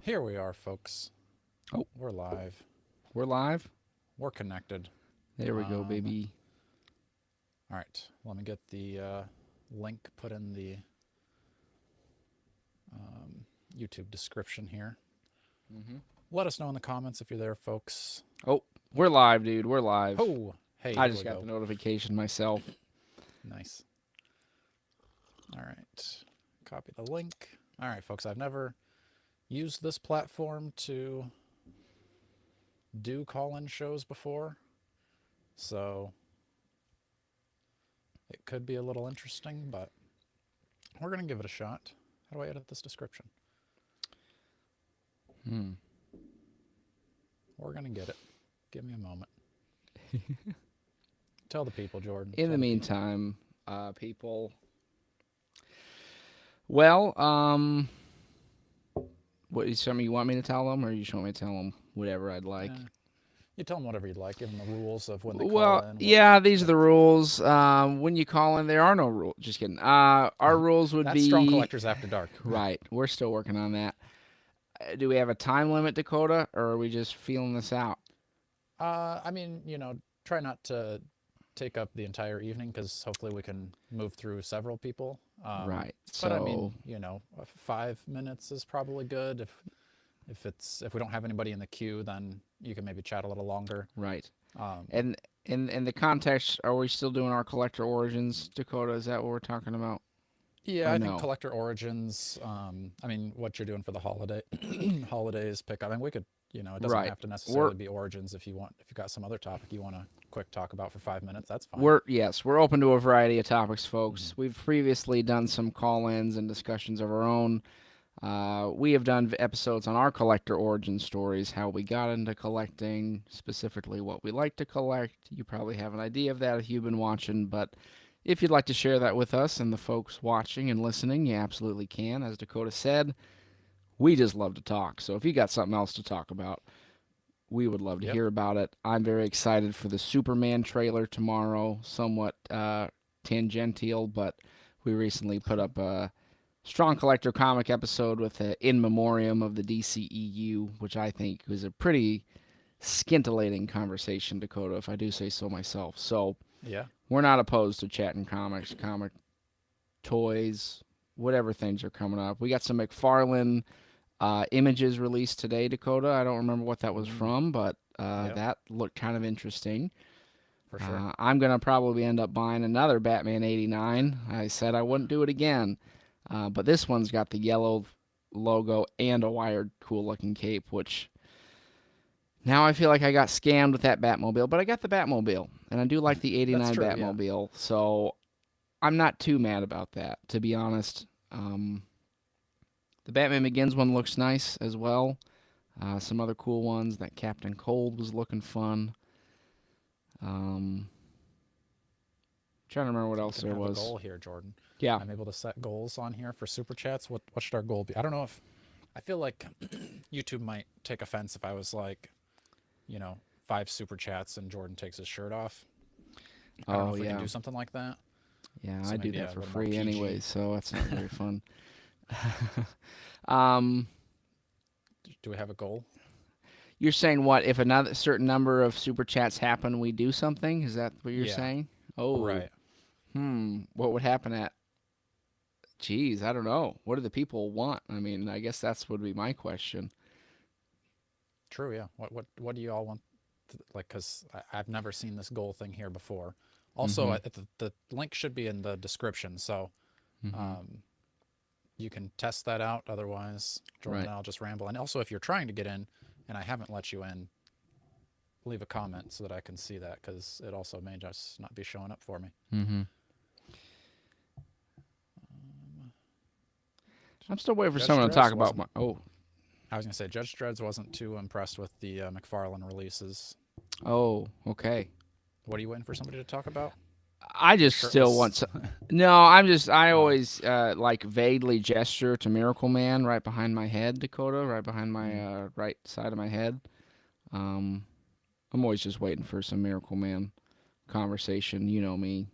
Here we are, folks. Oh, We're live. we're live. We're connected. There we go, Um, baby. all right, let me get the link put in the YouTube description here. hmm Let us know in the comments if you're there, folks. Oh, we're live, dude. We're live. Oh, hey, I here just we got go. the notification myself. Nice. All right, copy the link. All right, folks, I've never used this platform to do call-in shows before, so it could be a little interesting, but we're going to give it a shot. How do I edit this description? Hmm. We're going to get it. Give me a moment. Tell the people, Jordan. In Tell the the people. meantime, people. Well, what is something you want me to tell them, or you just want me to tell them whatever I'd like? You tell them whatever you'd like. Give them the rules of when they call Well, in. yeah, these are What the rules. When you call in, there are no rules. Just kidding. Our rules would That's Strong be Collectors After Dark. right. We're still working on that. Do we have a time limit, Dakota, or are we just feeling this out? I mean, try not to take up the entire evening because hopefully we can move through several people. Right. But I mean, So 5 minutes is probably good. If we don't have anybody in the queue, then you can maybe chat a little longer. right. Um, And in the context, are we still doing our collector origins, Dakota? Is that what we're talking about? Yeah, Or I think no? collector origins. I mean, what you're doing for the holidays pick up. I mean, we could, it doesn't Right. have to We're necessarily be origins. If you want, if you got some other topic you want to quick talk about for 5 minutes, that's fine. we're yes, we're open to a variety of topics, Hmm. folks. We've previously done some call-ins and discussions of our own. We have done episodes on our collector origin stories, how we got into collecting, specifically what we like to collect. You probably have an idea of that if you've been watching, but if you'd like to share that with us and the folks watching and listening, you absolutely can. As Dakota said, we just love to talk. So if you got something else to talk about, we would love to Yep. hear about it. I'm very excited for the Superman trailer tomorrow. Somewhat tangential, but we recently put up a Strong Collector comic episode with an in memoriam of the DCEU, which I think was a pretty scintillating conversation, Dakota, if I do say so myself. So Yeah. we're not opposed to chatting comics, comic toys, whatever things are coming up. We got some McFarlane images released today, Dakota. I don't remember what that was Mm, from, but yep. that looked kind of interesting. For sure. I'm going to probably end up buying another Batman 89. I said I wouldn't do it again. But this one's got the yellow logo and a wired cool looking cape, which now I feel like I got scammed with that Batmobile, but I got the Batmobile, and I do like the That's 89 true. Yeah. Batmobile, so I'm not too mad about that, to be honest. The Batman Begins one looks nice as well. Some other cool ones. That Captain Cold was looking fun. Um, Trying to remember what We else can there have a was. goal here, Jordan. Yeah. I'm able to set goals on here for super chats. What should our goal be? I don't know if I feel like YouTube might take offense if I was like, 5 super chats and Jordan takes his shirt off. I don't know Oh if we can yeah. do something like that. Yeah, So I do maybe that a for little more free anyway, PG. so that's not very fun. um, Do we have a goal? you're saying what? If another certain number of super chats happen, we do something? Is that what you're Yeah. saying? Oh, Right. what would happen at? Geez, I don't know. What do the people want? I mean, I guess that's would be my question. True. Yeah. What do you all want? Like, because I've never seen this goal thing here before. Also, Mm-hmm. the link should be in the description, so Mm-hmm. um, you can test that out. Otherwise, Jordan Right. and I'll just ramble. And also, if you're trying to get in and I haven't let you in, leave a comment so that I can see that because it also may just not be showing up for me. Mm-hmm. Um, I'm still waiting for Judge someone to talk Dredd about wasn't. my. Oh, I was gonna say Judge Dredd wasn't too impressed with the McFarlane releases. oh, okay. What are you waiting for somebody to talk about? I just still Shirtless. want some. No, I Oh. always like vaguely gesture to Miracle Man right behind my head, Dakota, right behind my Mm. right side of my head. Um, I'm always just waiting for some Miracle Man conversation. You know me.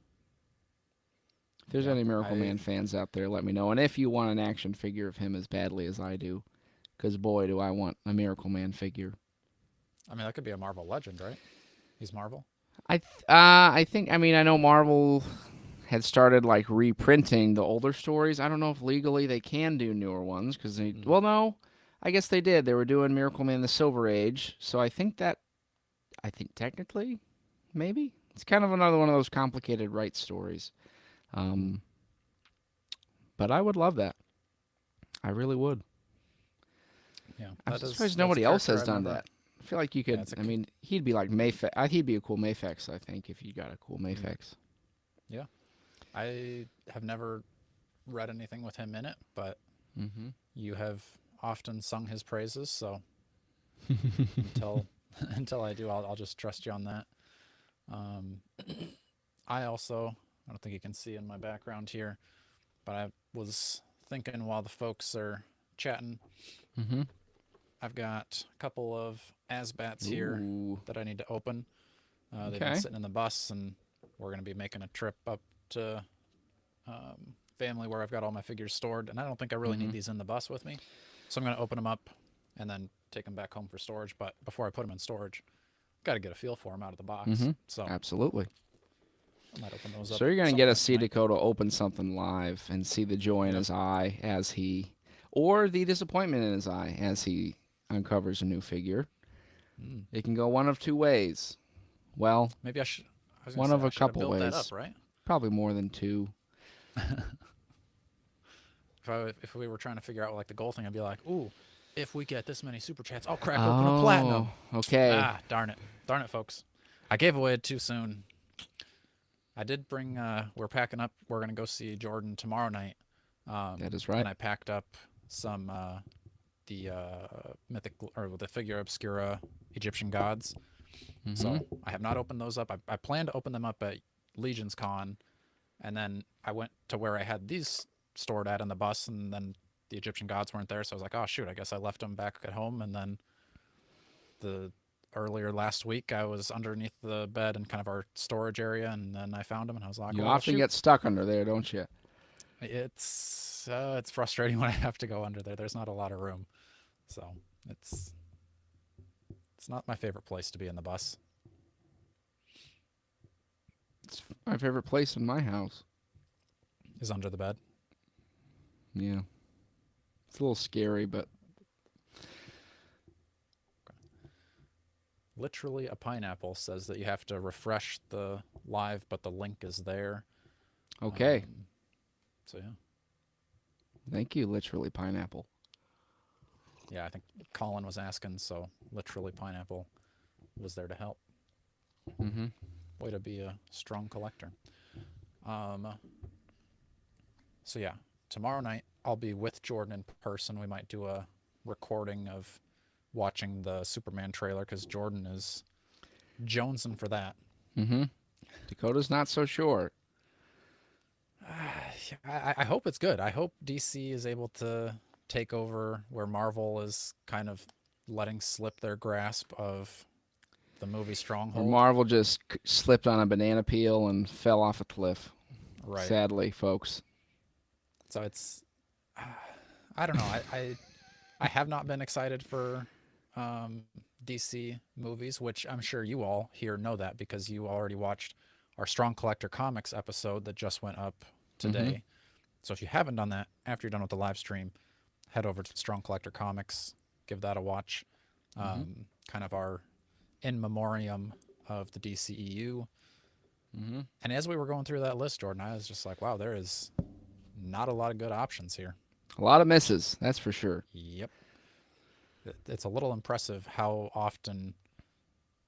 If there's Yep. any Miracle I Man fans out there, let me know. And if you want an action figure of him as badly as I do, Because boy, do I want a Miracle Man figure. I mean, that could be a Marvel Legend, right? He's Marvel. I think. I mean, I know Marvel had started like reprinting the older stories. I don't know if legally they can do newer ones because they. Mm. Well, no, I guess they did. They were doing Miracle Man: The Silver Age, so I think that. I think technically, maybe it's kind of another one of those complicated rights stories. Mm. Um, but I would love that. I really would. Yeah, I'm that's surprised a nobody else character has I've done never. that. I feel like you Yeah, could. it's a. I mean, he'd be like Mayfex. He'd be a cool Mayfex, I think, if you got a cool Mm. Mayfex. Yeah, I have never read anything with him in it, but Mm-hmm. you have often sung his praises, so until until I do, I'll just trust you on that. Um, I also, I don't think you can see in my background here, but I was thinking while the folks are chatting, Mm-hmm. I've got a couple of Asbats here Ooh. that I need to open. They've been Okay. sitting in the bus, and we're going to be making a trip up to family where I've got all my figures stored, and I don't think I really Mm-hmm. need these in the bus with me. So I'm going to open them up and then take them back home for storage. But before I put them in storage, got to get a feel for them out of the box. Mm-hmm. So Absolutely. I might open those up So you're at gonna some get a point C tonight. Dakota open something live and see the joy in Yep. his eye as he, or the disappointment in his eye as he uncovers a new figure. Mm. It can go one of two ways. Well, Maybe I should. I was going to one say of I a should have couple built that up, ways. right? Probably more than two. If we were trying to figure out like the goal thing, I'd be like, ooh, if we get this many super chats, I'll crack open a Oh, platinum. okay. Ah, darn it, folks. I gave away it too soon. I did bring. We're packing up. We're gonna go see Jordan tomorrow night. That is right. And I packed up some the mythic or the figure obscura Egyptian gods. Mm-hmm. So I have not opened those up. I plan to open them up at Legions Con, and then I went to where I had these stored at in the bus, and then the Egyptian gods weren't there. So I was like, oh shoot, I guess I left them back at home. And then the earlier last week, I was underneath the bed in kind of our storage area, and then I found them, and I was like, You well, often shoot, get stuck under there, don't you? it's frustrating when I have to go under there. There's not a lot of room, so it's it's not my favorite place to be in the bus. It's my favorite place in my house. Is under the bed. Yeah. It's a little scary, but Literally, a pineapple says that you have to refresh the live, but the link is there. okay. So yeah, Thank you, literally pineapple. yeah. I think Colin was asking, so literally pineapple was there to help. Mm-hmm. Way to be a strong collector. Um, so yeah, tomorrow night I'll be with Jordan in person. We might do a recording of watching the Superman trailer because Jordan is jonesing for that. Mm-hmm. Dakota's not so sure. I hope it's good. I hope DC is able to take over where Marvel is kind of letting slip their grasp of the movie Or Stronghold. Marvel just slipped on a banana peel and fell off a cliff. Right. Sadly, folks. So it's I don't know. I have not been excited for DC movies, which I'm sure you all here know that because you already watched our Strong Collector Comics episode that just went up today. Mm-hmm. So if you haven't done that, after you're done with the live stream, head over to Strong Collector Comics, give that a watch. Mm-hmm. Kind of our in memoriam of the DCEU. Mm-hmm. And as we were going through that list, Jordan, I was just like, wow, there is not a lot of good options here. A lot of misses, that's for sure. Yep. It's a little impressive how often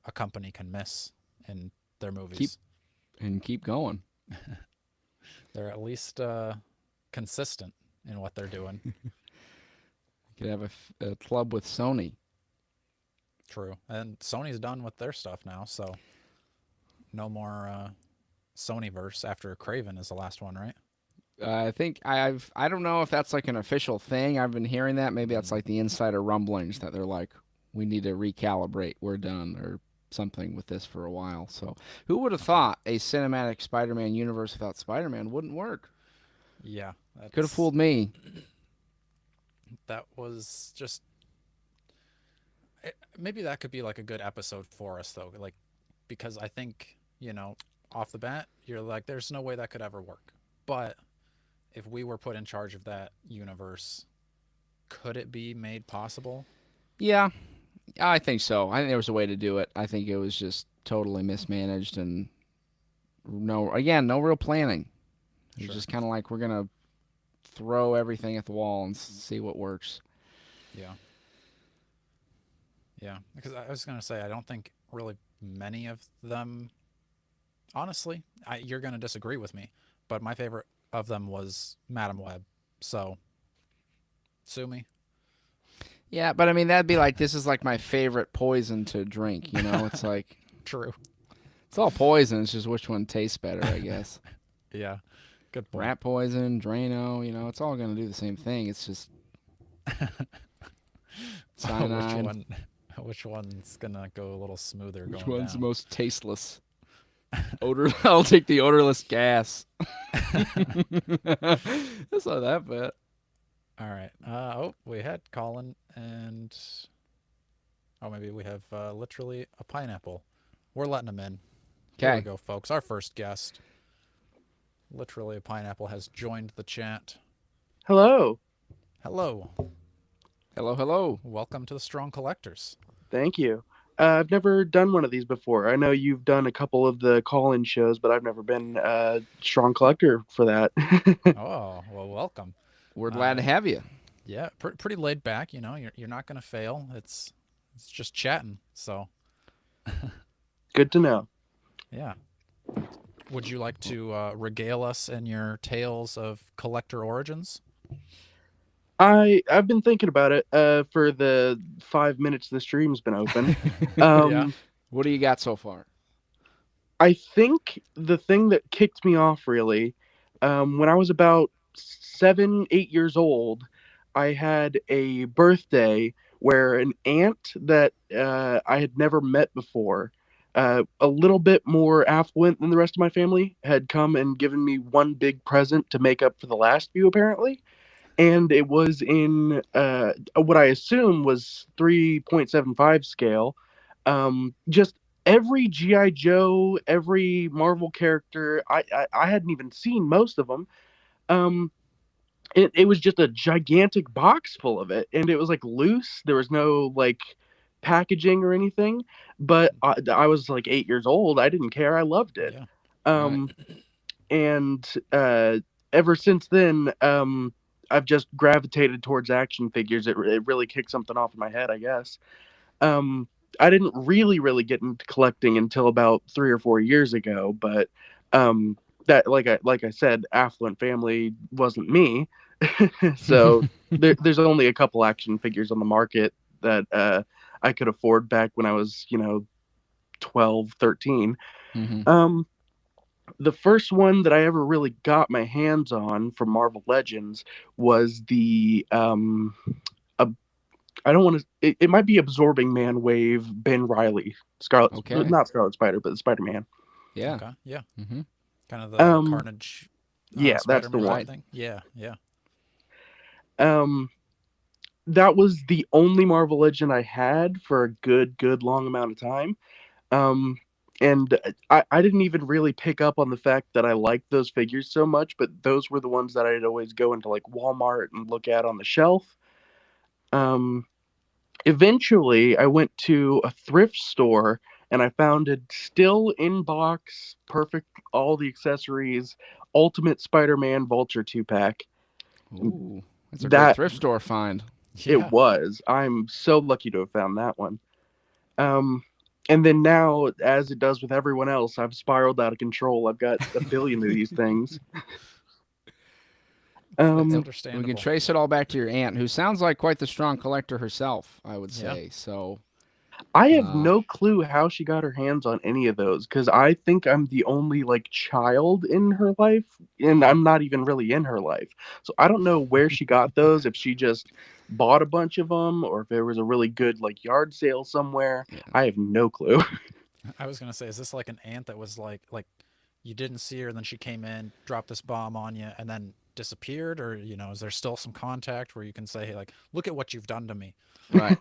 a company can miss in their movies. Keep going. They're at least consistent in what they're doing. You could have a club with Sony. True. And Sony's done with their stuff now, so no more Sonyverse after Craven is the last one, right? I think I don't know if that's like an official thing. I've been hearing that. Maybe that's Mm. like the insider rumblings that they're like, we need to recalibrate. We're done or something with this for a while. So who would have Okay. thought a cinematic Spider-Man universe without Spider-Man wouldn't work? Yeah. Could have fooled me. That was just maybe that could be like a good episode for us though, like because I think off the bat you're like, there's no way that could ever work. But if we were put in charge of that universe, could it be made possible? Yeah, I think so. I think there was a way to do it. I think it was just totally mismanaged and no real planning. It was Sure. just kind of like we're gonna throw everything at the wall and see what works. Yeah. Yeah. Because I was gonna say I don't think really many of them. Honestly, you're gonna disagree with me, but my favorite of them was Madam Web. So sue me. Yeah, but I mean that'd be like this is like my favorite poison to drink. It's like True. it's all poison. It's just which one tastes better, I guess. Yeah. Good point. Rat poison, Drano. It's all gonna do the same thing. It's just which cyanide. one? Which one's gonna go a little smoother Which going one's the down? most tasteless? Odor. I'll take the odorless gas. That's not that bad. All right. We had Colin, and maybe we have literally a pineapple. We're letting him in. Here we Okay. go, folks. Our first guest, literally a pineapple, has joined the chat. Hello. Hello. Hello, hello. Welcome to the Strong Collectors. Thank you. I've never done one of these before. I know you've done a couple of the call-in shows, but I've never been a strong collector for that. Oh, well, welcome. We're glad to have you. Yeah, pretty laid back. You're not gonna fail. It's just chatting. So Good to know. yeah. Would you like to regale us in your tales of collector origins? I've been thinking about it for the 5 minutes the stream's been open. Yeah. What do you got so far? I think the thing that kicked me off really, when I was about 7, 8 years old, I had a birthday where an aunt that I had never met before, a little bit more affluent than the rest of my family, had come and given me one big present to make up for the last few, apparently. And it was in what I assume was 3.75 scale. Just every GI Joe, every Marvel character. I hadn't even seen most of them. Um, it was just a gigantic box full of it, and it was like loose. There was no like packaging or anything. But I was like 8 years old. I didn't care. I loved it. Yeah. Right. Um, and ever since then, I've just gravitated towards action figures. It really kicked something off in my head, I guess. Um, I didn't really get into collecting until about 3 or 4 years ago, but that like I said, affluent family wasn't me, so there's only a couple action figures on the market that I could afford back when I was 12, 13. Mm-hmm. Um, the first one that I ever really got my hands on from Marvel Legends was the uh, I don't want to. It might be Absorbing Man Wave Ben Riley Scarlet, Okay. not Scarlet Spider, but Spider Man. Yeah. Okay. Yeah. Mm-hmm. Kind of the Um, Carnage yeah, that's the Spider-Man type one. Right. thing. Yeah. Yeah. Um, that was the only Marvel Legend I had for a good long amount of time. Um, and I didn't even really pick up on the fact that I liked those figures so much, but those were the ones that I'd always go into like Walmart and look at on the shelf. Um, Eventually, I went to a thrift store and I found it still in box, perfect, all the accessories, Ultimate Spider-Man Vulture 2 pack. Ooh, that's a great That thrift store find. it Yeah. was. I'm so lucky to have found that one. Um, and then now, as it does with everyone else, I've spiraled out of control. I've got a billion of these things. That's Um, We can understandable. trace it all back to your aunt, who sounds like quite the strong collector herself, I would Yeah. say. So, I have uh, no clue how she got her hands on any of those because I think I'm the only like child in her life, and I'm not even really in her life. So I don't know where she got those. If she just bought a bunch of them, or if there was a really good like yard sale somewhere. yeah. I have no clue. I was gonna say, is this like an aunt that was like you didn't see her, and then she came in, dropped this bomb on you, and then disappeared, or is there still some contact where you can say, hey, like, look at what you've done to me? Right.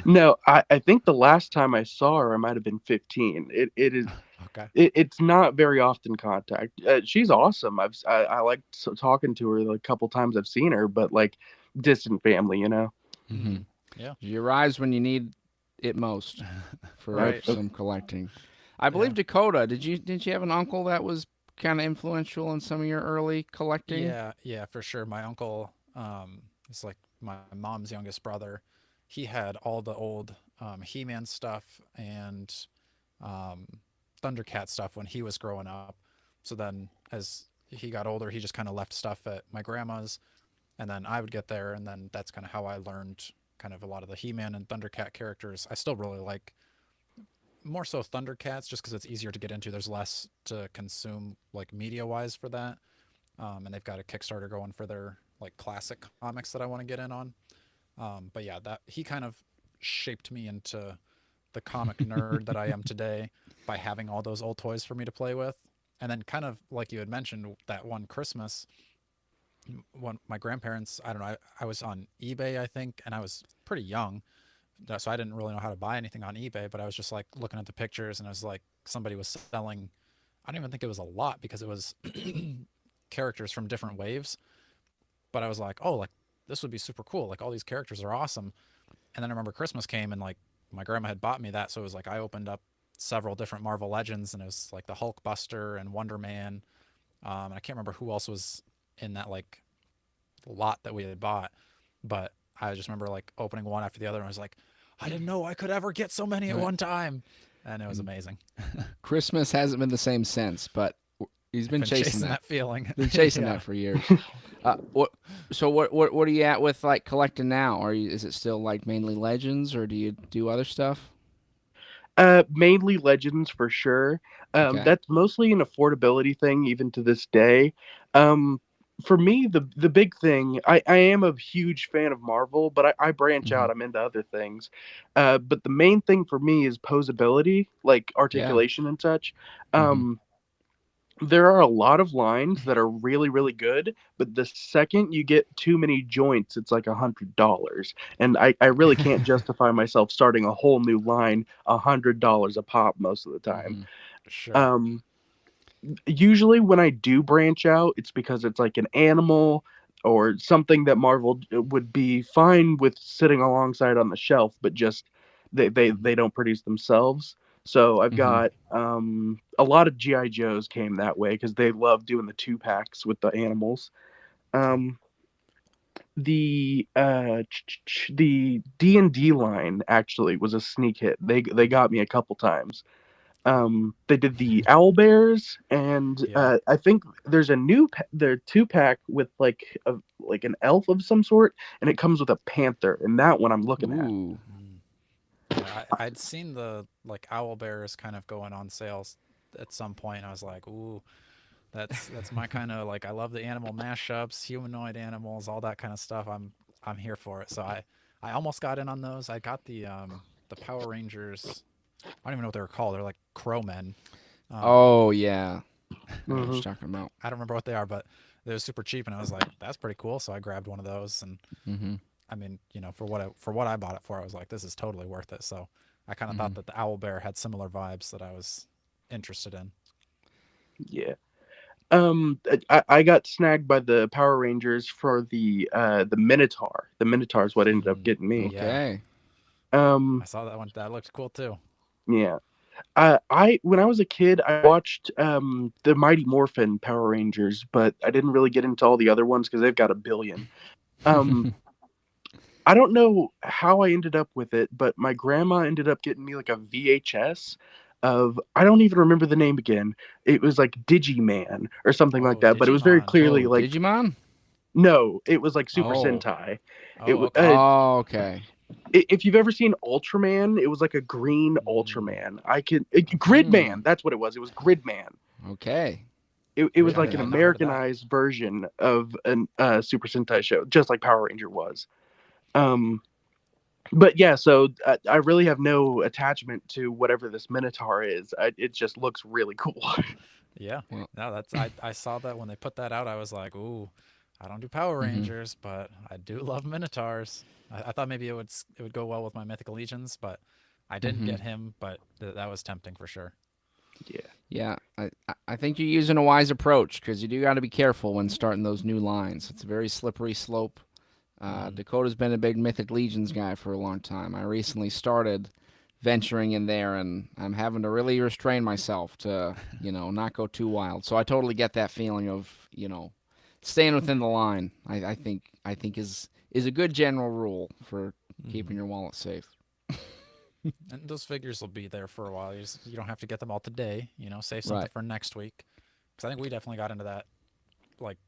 No, I think the last time I saw her, I might have been 15. Okay. It's not very often contact. She's awesome. I like talking to her the couple times I've seen her, but like distant family, you know. Mm-hmm. Yeah. You rise when you need it most for Right. some collecting. I Yeah. believe Dakota. Did you have an uncle that was kind of influential in some of your early collecting? Yeah, for sure. My uncle, is like my mom's youngest brother. He had all the old He-Man stuff and um, Thundercat stuff when he was growing up. So then, as he got older, he just kind of left stuff at my grandma's, and then I would get there, and then that's kind of how I learned kind of a lot of the He-Man and Thundercat characters. I still really like more so Thundercats just because it's easier to get into. There's less to consume like media wise for that, and they've got a Kickstarter going for their like classic comics that I want to get in on. But yeah, that he kind of shaped me into the comic nerd that I am today by having all those old toys for me to play with. And then kind of like you had mentioned that one Christmas when my grandparents, I don't know, I was on eBay, I think, and I was pretty young. So I didn't really know how to buy anything on eBay, but I was just like looking at the pictures and I was like, somebody was selling, I don't even think it was a lot because it was characters from different waves. But I was like, oh, like this would be super cool. Like all these characters are awesome. And then I remember Christmas came and like my grandma had bought me that. So it was like I opened up several different Marvel Legends and it was like the Hulk Buster and Wonder Man. And I can't remember who else was in that like lot that we had bought, but I just remember like opening one after the other and I was like, I didn't know I could ever get so many at Right. one time. And it was And amazing. Christmas hasn't been the same since, but he's been I've chasing that. that feeling. Been chasing Yeah. that for years. What? So what are you at with like collecting now? Is it still like mainly Legends, or do you do other stuff? Mainly Legends for sure. Okay. That's mostly an affordability thing, even to this day. Um, for me, the big thing, I am a huge fan of Marvel, but I branch Mm-hmm. out. I'm into other things. But the main thing for me is posability, like Yeah. articulation and such. Mm-hmm. Um, there are a lot of lines that are really really good, but the second you get too many joints it's like $100, and I really can't justify myself starting a whole new line $100 a pop most of the time. Mm-hmm. Sure. um Usually when I do branch out it's because it's like an animal or something that Marvel would be fine with sitting alongside on the shelf, but just they don't produce themselves. So I've Mm-hmm. got a lot of GI Joes came that way because they love doing the 2 packs with the animals. Okay. um the D&D line actually was a sneak hit. They got me a couple times. They did the owl bears, and Yeah. I think there's a their 2 pack with like an elf of some sort, and it comes with a panther, and that one I'm looking at. Ooh. Mm. Yeah. I'd seen the like owl bears kind of going on sales at some point. I was like, ooh, that's my kind of like I love the animal mashups, humanoid animals, all that kind of stuff. I'm here for it. So I almost got in on those. I got the Power Rangers. I don't even know what they were called. They're like crowmen. Um, Oh yeah. I know what Hmm. you're talking about. I don't remember what they are, but they were super cheap, and I was like, that's pretty cool. So I grabbed one of those, and Mm-hmm. I mean, for what I bought it for, I was like, this is totally worth it. So I kind of Mm-hmm. thought that the owl bear had similar vibes that I was interested in. Yeah. I got snagged by the Power Rangers for the Minotaur. The Minotaur is what ended up getting me. Yeah, Okay. Um, I saw that one. That looked cool too. yeah. I when I was a kid, I watched the Mighty Morphin Power Rangers, but I didn't really get into all the other ones because they've got a billion. Um, I don't know how I ended up with it, but my grandma ended up getting me like a VHS of I don't even remember the name again. It was like Digiman or something like Oh, that, but it was very Digimon. clearly Oh, like Digimon. no, it was like Super Oh. Sentai. It Oh, was okay. Oh, okay. if you've ever seen Ultraman, it was like a green Mm, Ultraman. I can Hmm. Gridman. That's what it was. It was Gridman. Okay. It was really? like Never an I'd had never that. heard of that. Americanized version of an Super Sentai show, just like Power Ranger was. Um, but yeah, so I really have no attachment to whatever this Minotaur is. It just looks really cool. Yeah. Well, No, I saw that when they put that out. I was like, ooh, I don't do Power mhm, Rangers, but I do love Minotaurs. I thought maybe it would go well with my Mythical Legions, but I didn't mhm. get him. But that was tempting for sure. Yeah. Yeah, I think you're using a wise approach because you do got to be careful when starting those new lines. It's a very slippery slope. Hmm. Dakota's been a big Mythic Legions guy for a long time. I recently started venturing in there, and I'm having to really restrain myself to, not go too wild. So I totally get that feeling of, staying within the line. I think is a good general rule for Hmm. keeping your wallet safe. And those figures will be there for a while. You don't have to get them all today. Save something Right. for next week. Because I think we definitely got into that like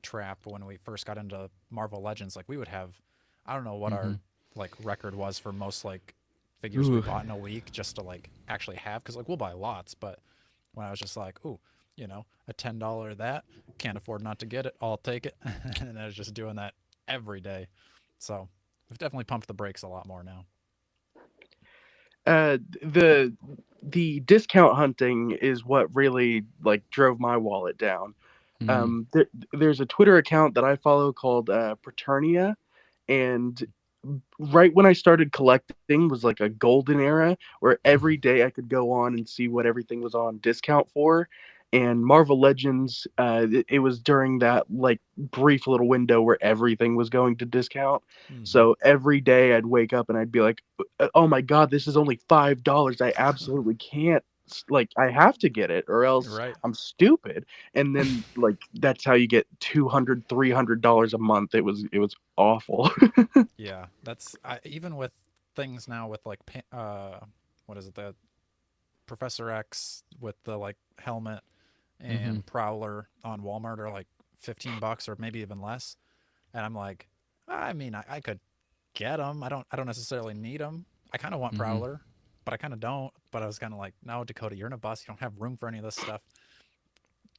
trap when we first got into Marvel Legends. Like we would have, I don't know what Mm-hmm. our like record was for most like figures we Ooh. bought in a week just to like actually have. Because like we'll buy lots, but when I was just like, ooh, a $10 that can't afford not to get it, I'll take it, and I was just doing that every day. So we've definitely pumped the brakes a lot more now. The discount hunting is what really like drove my wallet down. Mm-hmm. There's a Twitter account that I follow called Praeternia, and right when I started collecting was like a golden era where every day I could go on and see what everything was on discount for. And Marvel Legends, it was during that like brief little window where everything was going to discount. Mm-hmm. So every day I'd wake up and I'd be like, "Oh my god, this is only $5. I absolutely can't. Like, I have to get it, or else Right. I'm stupid." And then like that's how you get $200, $300 a month. It was awful. Yeah, even with things now with like what is it, the Professor X with the like helmet Mm-hmm. and Prowler on Walmart are like $15 or maybe even less, and I'm like, I mean, I could get them. I don't necessarily need them. I kind of want Mm-hmm. Prowler, but I kind of don't. But I was kind of like, no, Dakota, you're in a bus. You don't have room for any of this stuff.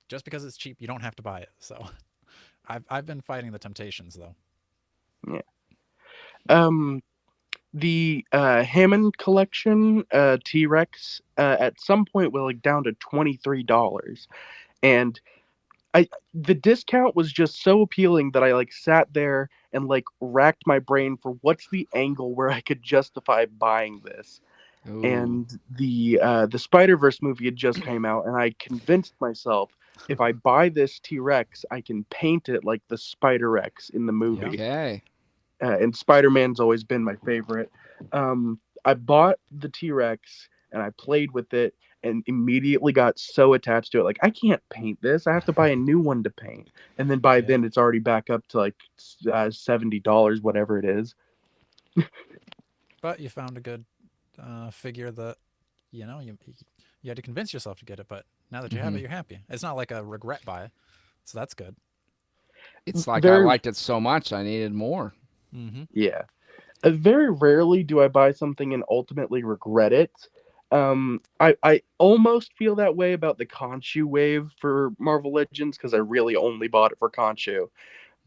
Just because it's cheap, you don't have to buy it. So I've been fighting the temptations though. Yeah. Um, the Hammond collection T-Rex at some point was like down to $23, and I the discount was just so appealing that I like sat there and like racked my brain for what's the angle where I could justify buying this. Ooh. And the Spider-Verse movie had just came out, and I convinced myself if I buy this T-Rex, I can paint it like the Spider-Rex in the Yeah. movie. Okay. And Spider-Man's always been my favorite. I bought the T-Rex and I played with it and immediately got so attached to it. Like, I can't paint this. I have to buy a new one to paint. And then by Yeah. then it's already back up to like $70, whatever it is. But you found a good figure that you had to convince yourself to get it, but now that you have Mm-hmm. it, you're happy. It's not like a regret buy, so that's good. It's like I Very, liked it so much I needed more. Mm-hmm. yeah. Very rarely do I buy something and ultimately regret it. I almost feel that way about the Khonshu wave for Marvel Legends because I really only bought it for Khonshu.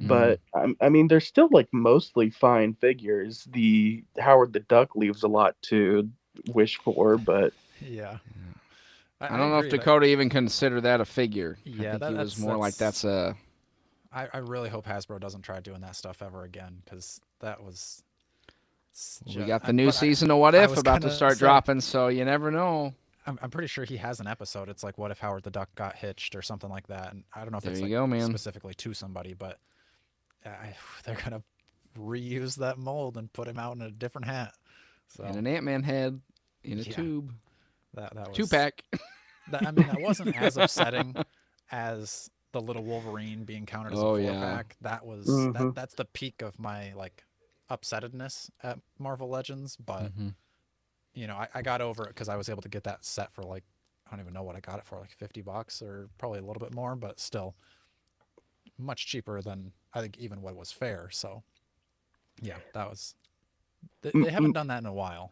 Mm. But I mean, they're still like mostly fine figures. The Howard the Duck leaves a lot to wish for, but Yeah, I I don't know if agree that. Dakota even considered that a figure. I Yeah, think he was more like that's. that's a. I really hope Hasbro doesn't try doing that stuff ever again because that was. We got the new But season of What I If was about to gonna start say dropping, so you never know. I'm pretty sure he has an episode. It's like what if Howard the Duck got hitched or something like that. And I don't know if There it's you like go, man. specifically to somebody, but they're gonna reuse that mold and put him out in a different hat. And So an Ant-Man head in a yeah, tube, that two was pack. that. I mean, that wasn't as upsetting as the little Wolverine being counted as a Oh four yeah. pack. That was hmm that's the peak of my like upsettedness at Marvel Legends. But Mm-hmm. I got over it because I was able to get that set for like I don't even know what I got it for, like $50 or probably a little bit more, but still much cheaper than I think even what was fair. So yeah, that was they haven't done that in a while.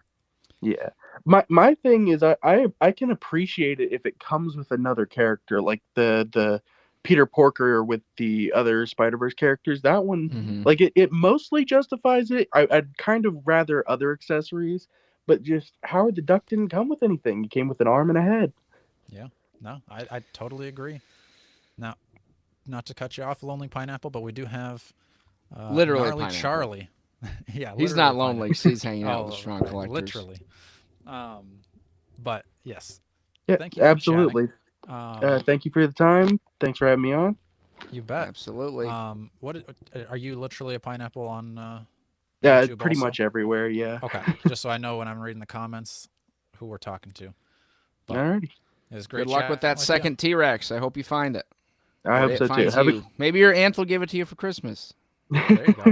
Yeah. My thing is I can appreciate it if it comes with another character like the Peter Porker with the other Spider-Verse characters. That one Mm-hmm. like it mostly justifies it. I'd kind of rather other accessories, but just Howard the Duck didn't come with anything. He came with an arm and a head. Yeah. No, I totally agree. Now, not to cut you off, Lonely Pineapple, but we do have Literally Gnarly pineapple. Charlie. Yeah, He's literally not lonely pineapple. 'cause he's hanging out with the Oh, strong right, collectors. literally. But yes, Yeah, thank you for chatting. absolutely. Um, Thank you for the time. Thanks for having me on. you bet. Absolutely. Are you literally a pineapple on YouTube Pretty also? much everywhere. Yeah. Okay, just so I know when I'm reading the comments who we're talking to. But Alrighty. it was Good great luck with chatting that with you. second T-Rex. I hope you find it. I Or hope it so too. finds you. Maybe your aunt will give it to you for Christmas. There you go.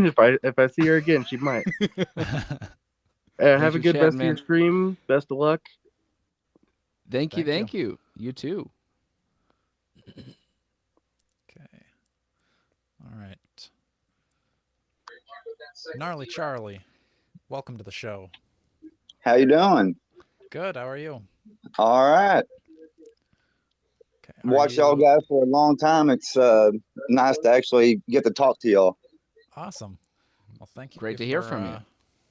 If I see her again, she might. Thanks Have a for good chatting, rest of your man. stream. Best of luck. Thank you. Thank you. Thank you. You too. Okay. All right. Gnarly Charlie, welcome to the show. How you doing? Good. How are you? All right. Okay. Watched y'all guys for a long time. It's nice to actually get to talk to y'all. Awesome. Well, thank you. Great to hear from you.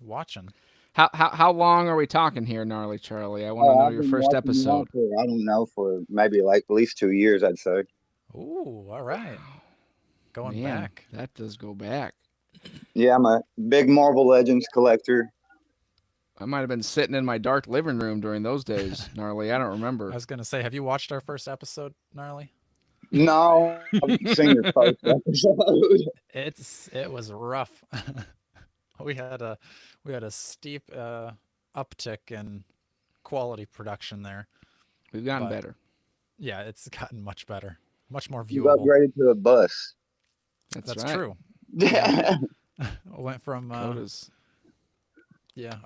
Watching. How long are we talking here, Gnarly Charlie? I want to know I've your been first watching y'all episode. for, I don't know, for maybe like at least 2 years, I'd say. Ooh, all right. Going Man, back. that does go back. Yeah, I'm a big Marvel Legends collector. I might have been sitting in my dark living room during those days, Gnarly. I don't remember. I was gonna say, have you watched our first episode, Gnarly? No, I've seen your first episode. It was rough. we had a steep uptick in quality production there. We've gotten But better. yeah, it's gotten much better, much more You've viewable. upgraded to a bus. That's That's right. true. Yeah. Went from Coda's.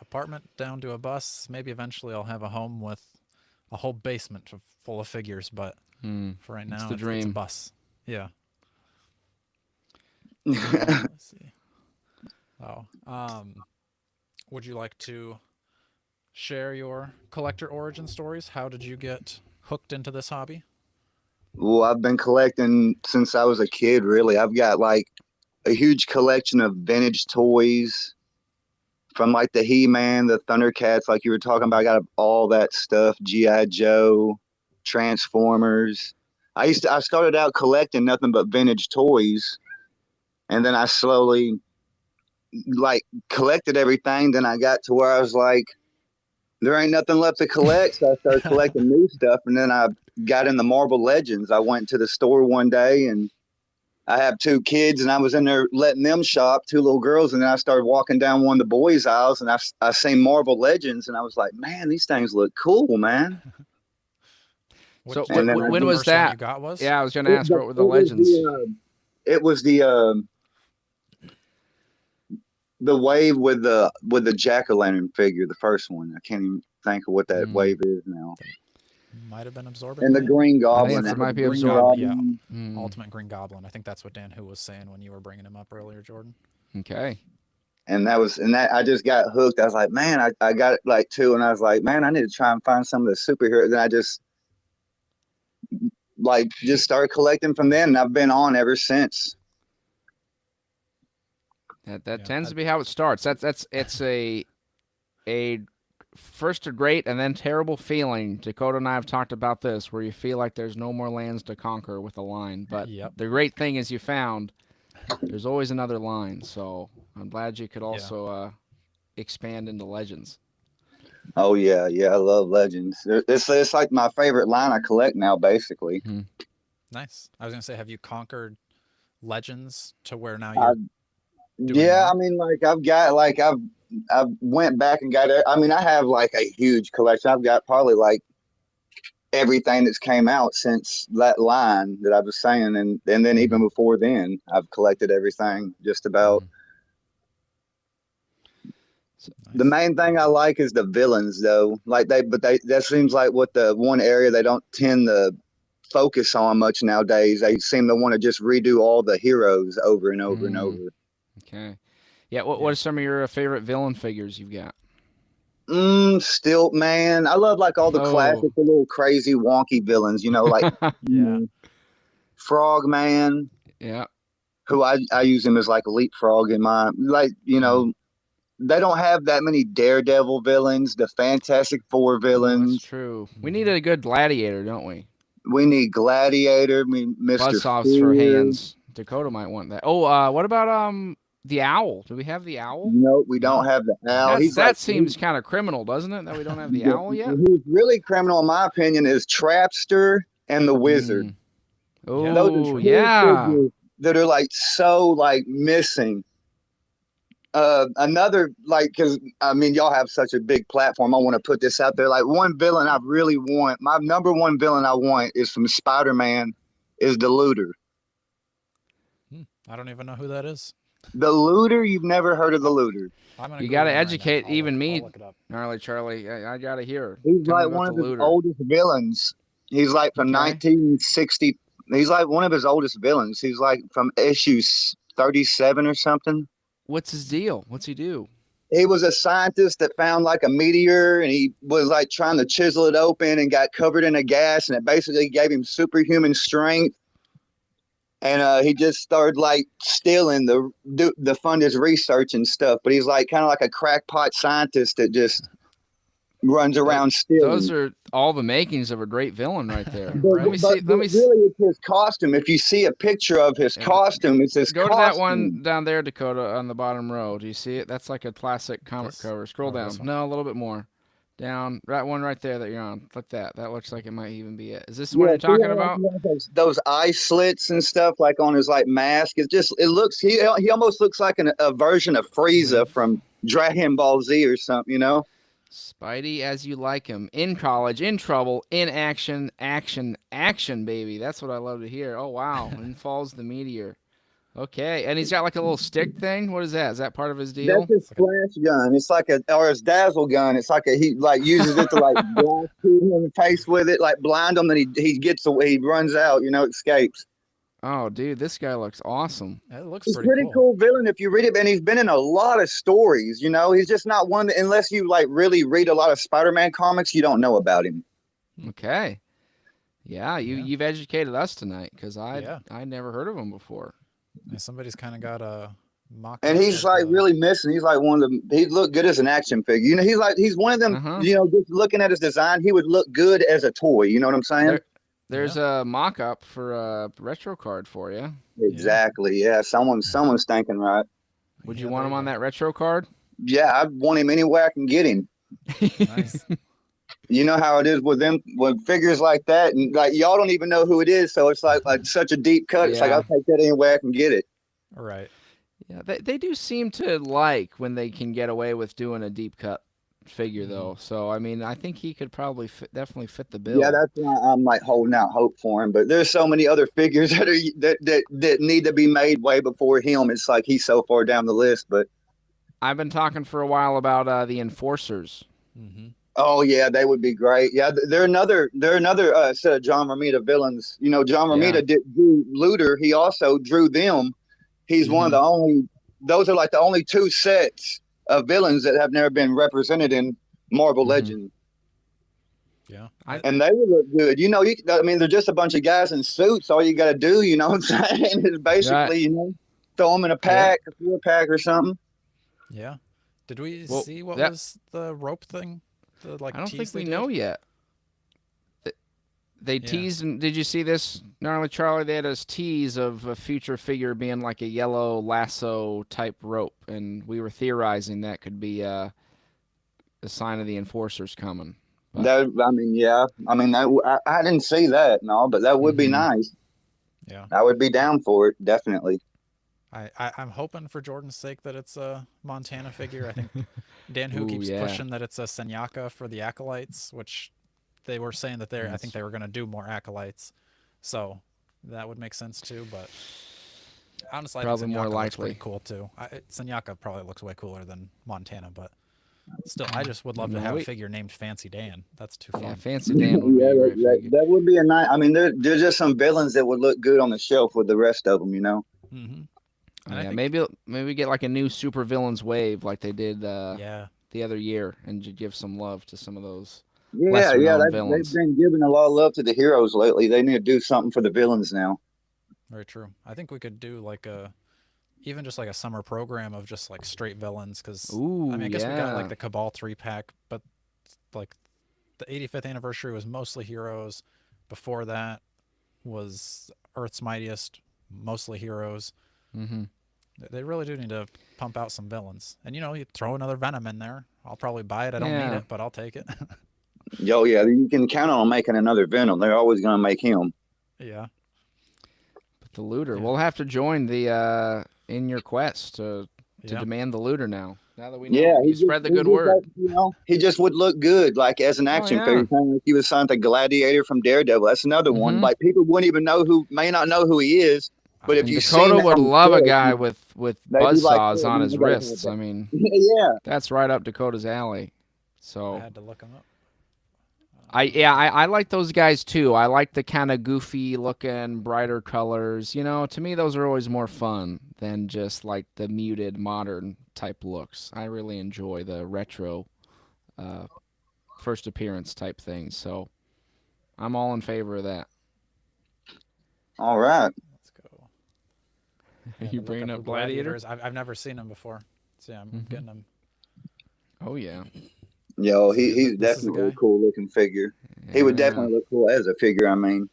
apartment down to a bus. Maybe eventually I'll have a home with a whole basement full of figures, but for right now, the it's a dream. bus. Yeah. Let's see. Oh, would you like to share your collector origin stories? How did you get hooked into this hobby? Well, I've been collecting since I was a kid, really. I've got like a huge collection of vintage toys from like the He-Man, the Thundercats, like you were talking about. I got all that stuff, G.I. Joe, Transformers. I started out collecting nothing but vintage toys, and then I slowly like collected everything. Then I got to where I was like, there ain't nothing left to collect, so I started collecting new stuff, and then I got in the Marvel Legends. I went to the store one day and I have two kids, and I was in there letting them shop, two little girls, and then I started walking down one of the boys' aisles, and I seen Marvel Legends, and I was like, man, these things look cool, man. So And then when was first one that? you got was? Yeah, I was going to ask what were the legends. It was the wave with the jack-o'-lantern figure, the first one. I can't even think of what that wave is now. Might have been Absorbing And the Light? Green Goblin. I think it might be Green Absorbing. Goblin, yeah. Ultimate Green Goblin. I think that's what Dan Who was saying when you were bringing him up earlier, Jordan. Okay. And I just got hooked. I was like, man, I got like two, and I was like, man, I need to try and find some of the superheroes. Then I just started collecting from then, and I've been on ever since. That tends to be how it starts. It's a first a great and then terrible feeling. Dakota and I have talked about this, where you feel like there's no more lands to conquer with a line. But the great thing is you found there's always another line. So I'm glad you could also expand into Legends. Oh yeah, I love Legends. It's like my favorite line I collect now, basically. Nice. I was gonna say, have you conquered Legends to where now you're doing Yeah, more? I mean, like I've went back and got it. I mean, I have like a huge collection. I've got probably like everything that's came out since that line that I was saying, and then even before then, I've collected everything just about. Nice. The main thing I like is the villains, though. That seems like what the one area they don't tend to focus on much nowadays. They seem to want to just redo all the heroes over and over and over. Okay. Yeah. What are some of your favorite villain figures you've got? Stilt Man. I love like all the classic, the little crazy wonky villains. You know, like Frog Man. Yeah. Who I use him as like a leapfrog in my they don't have that many Daredevil villains, the Fantastic Four villains. That's true. We needed a good gladiator, don't we? We need Gladiator. Mr. Buzzsaws for Fear. hands. Dakota might want that. Oh, what about the owl? Do we have the owl? Nope, we don't No. have the owl. That seems kind of criminal, doesn't it? That we don't have the owl yet. Who's really criminal, in my opinion, is Trapster and the Wizard. Mm. Yeah. Those are Oh, two yeah. figures that are like so like missing. Another like, because I mean y'all have such a big platform. I want to put this out there. Like one villain I really want. My number one villain I want is from Spider-Man. Is the Looter. I don't even know who that is. The Looter? You've never heard of the Looter? I'm gonna You Google got to him right now. educate I'll even me, I'll look it up. gnarly Charlie. I got to hear. He's Tell me like about one of the his Looter. oldest villains. He's like from Okay. 1960. He's like one of his oldest villains. He's like from issue 37 or something. What's his deal? What's he do? He was a scientist that found like a meteor, and he was like trying to chisel it open and got covered in a gas, and it basically gave him superhuman strength. And he just started like stealing the fund his research and stuff. But he's like kind of like a crackpot scientist that just runs around stealing. Those are all the makings of a great villain right there. But, Let me see. Let me see. really, it's his costume. If you see a picture of his costume, it's his Go costume. to that one down there, Dakota, on the bottom row. Do you see it? That's like a classic comic This? cover. Scroll Oh, down. this one? No, a little bit more. Down. That one right there that you're on. Click that. That looks like it might even be it. Is this the one you're talking about? Those eye slits and stuff like on his like mask. It looks he almost looks like a version of Frieza from Dragon Ball Z or something, you know? Spidey as you like him. In college, in trouble, in action, action, action, baby. That's what I love to hear. Oh, wow. In falls the meteor. Okay. And he's got like a little stick thing. What is that? Is that part of his deal? That's his flash gun. It's like or his dazzle gun. It's like he like uses it to like blast people in the face with it, like blind him, then he gets away, he runs out, you know, escapes. Oh, dude, this guy looks awesome. It looks He's a pretty cool villain if you read it, and he's been in a lot of stories. You know, he's just not one that, unless you like really read a lot of Spider-Man comics, you don't know about him. Okay. Yeah, you've educated us tonight because I never heard of him before. Yeah, somebody's kind of got a mock. And he's like really missing. He's like one of the. He'd look good as an action figure. You know, he's one of them. You know, just looking at his design, he would look good as a toy. You know what I'm saying? There's a mock-up for a retro card for you. Exactly. Yeah. Someone's thinking right. Would you want him on that retro card? Yeah, I want him anywhere I can get him. Nice. You know how it is with them with figures like that, and like y'all don't even know who it is, so it's like such a deep cut. It's like I'll take that anywhere I can get it. All right. Yeah, they do seem to like when they can get away with doing a deep cut figure though. So I mean, I think he could probably definitely fit the bill. Yeah, that's why I'm like holding out hope for him. But there's so many other figures that need to be made way before him. It's like he's so far down the list. But I've been talking for a while about the Enforcers. Mm-hmm. Oh yeah, they would be great. Yeah, they're another set of John Romita villains. You know, John Romita drew Looter. He also drew them. He's one of the only. Those are like the only two sets of villains that have never been represented in Marvel Legends. Yeah, and they would look good. You know, I mean, they're just a bunch of guys in suits. All you got to do, you know what I'm saying, is basically, you know, throw them in a pack, a 4-pack or something. Yeah. Did we see what was the rope thing? The, like, I don't think we know yet. They teased, and did you see this? Gnarly Charlie, they had us tease of a future figure being like a yellow lasso type rope, and we were theorizing that could be a sign of the Enforcers coming. But, I didn't see that, no, but that would be nice. Yeah, I would be down for it, definitely. I'm hoping for Jordan's sake that it's a Montana figure. I think Dan Who keeps pushing that it's a Senyaka for the Acolytes, which they were saying that I think they were going to do more Acolytes, so that would make sense too. But honestly, probably I think more Senyaka looks likely. pretty cool too. Senyaka probably looks way cooler than Montana, but still, I just would love to have a figure named Fancy Dan. That's too fun. Yeah, Fancy Dan would be a great figure. That would be a nice. I mean, there's just some villains that would look good on the shelf with the rest of them, you know. Mm-hmm. Yeah, maybe get like a new super villains wave like they did the other year, and give some love to some of those. Yeah, they've been giving a lot of love to the heroes lately. They need to do something for the villains now. Very true. I think we could do like even just like a summer program of just like straight villains, because I mean, I guess we got like the Cabal 3-pack, but like the 85th anniversary was mostly heroes, Before that was Earth's Mightiest, mostly heroes. Mm-hmm. They really do need to pump out some villains. And, you throw another Venom in there. I'll probably buy it. I don't need Yeah. it, but I'll take it. Yo, yeah, you can count on making another Venom. They're always gonna make him. Yeah. But the looter, Yeah. we'll have to join the in your quest to Yeah. demand the looter now. Now that we know, Yeah, you spread the good he word. he just would look good, like as an Oh, action yeah. figure. Kind of like he was signed to Gladiator from Daredevil. That's another one. Mhm. Like people wouldn't even may not know who he is, but if And you've seen Dakota that would on the love a show, guy with they'd be buzz like, saws "Oh, on man, his I gotta have wrists. that." I mean, Yeah, that's right up Dakota's alley. I So had to look him up. I like those guys too. I like the kind of goofy looking, brighter colors. To me those are always more fun than just like the muted modern type looks. I really enjoy the retro first appearance type things. So I'm all in favor of that. all right. Let's go. Are I had you to look bringing up up who Gladiator? Gladiators. I've never seen him before. So, yeah, I'm Mhm. getting him. Oh yeah. Yo, So, yeah, he's this is the definitely a guy. cool looking figure. He would Yeah. definitely look cool as a figure. I mean,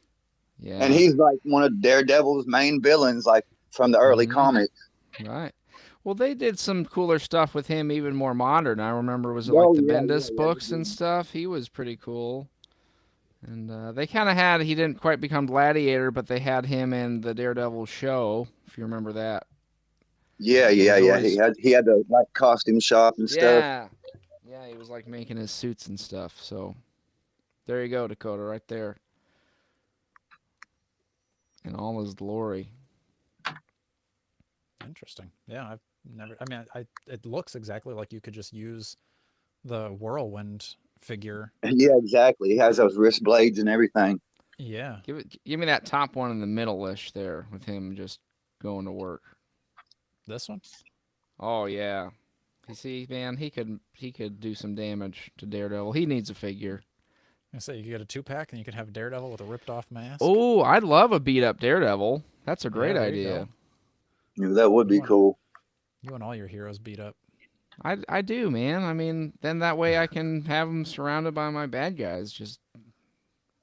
and Yeah. he's like one of Daredevil's main villains, like from the early Mhm. comics. Right. Well, they did some cooler stuff with him, even more modern. I remember, was it like Yo, the yeah, Bendis yeah, books and stuff? He was pretty cool. And they kind of had, he didn't quite become Gladiator, but they had him in the Daredevil show, if you remember that. yeah, It yeah, was yeah. always, He had the like costume shop and stuff. yeah. Yeah, he was like making his suits and stuff. So there you go, Dakota, right there. In all his glory. Interesting. Yeah, I've never. I mean, it looks exactly like you could just use the Whirlwind figure. Yeah, exactly. He has those wrist blades and everything. Yeah. Give me that top one in the middle-ish there with him just going to work. This one? Oh yeah. You see, man, he could do some damage to Daredevil. He needs a figure. I say you could get a 2-pack and you could have Daredevil with a ripped off mask. Oh, I'd love a beat up Daredevil. That's a great Yeah, there you idea. go. Yeah, that would You be want cool. you want all your heroes beat up. I do, man. I mean, then that way I can have them surrounded by my bad guys, just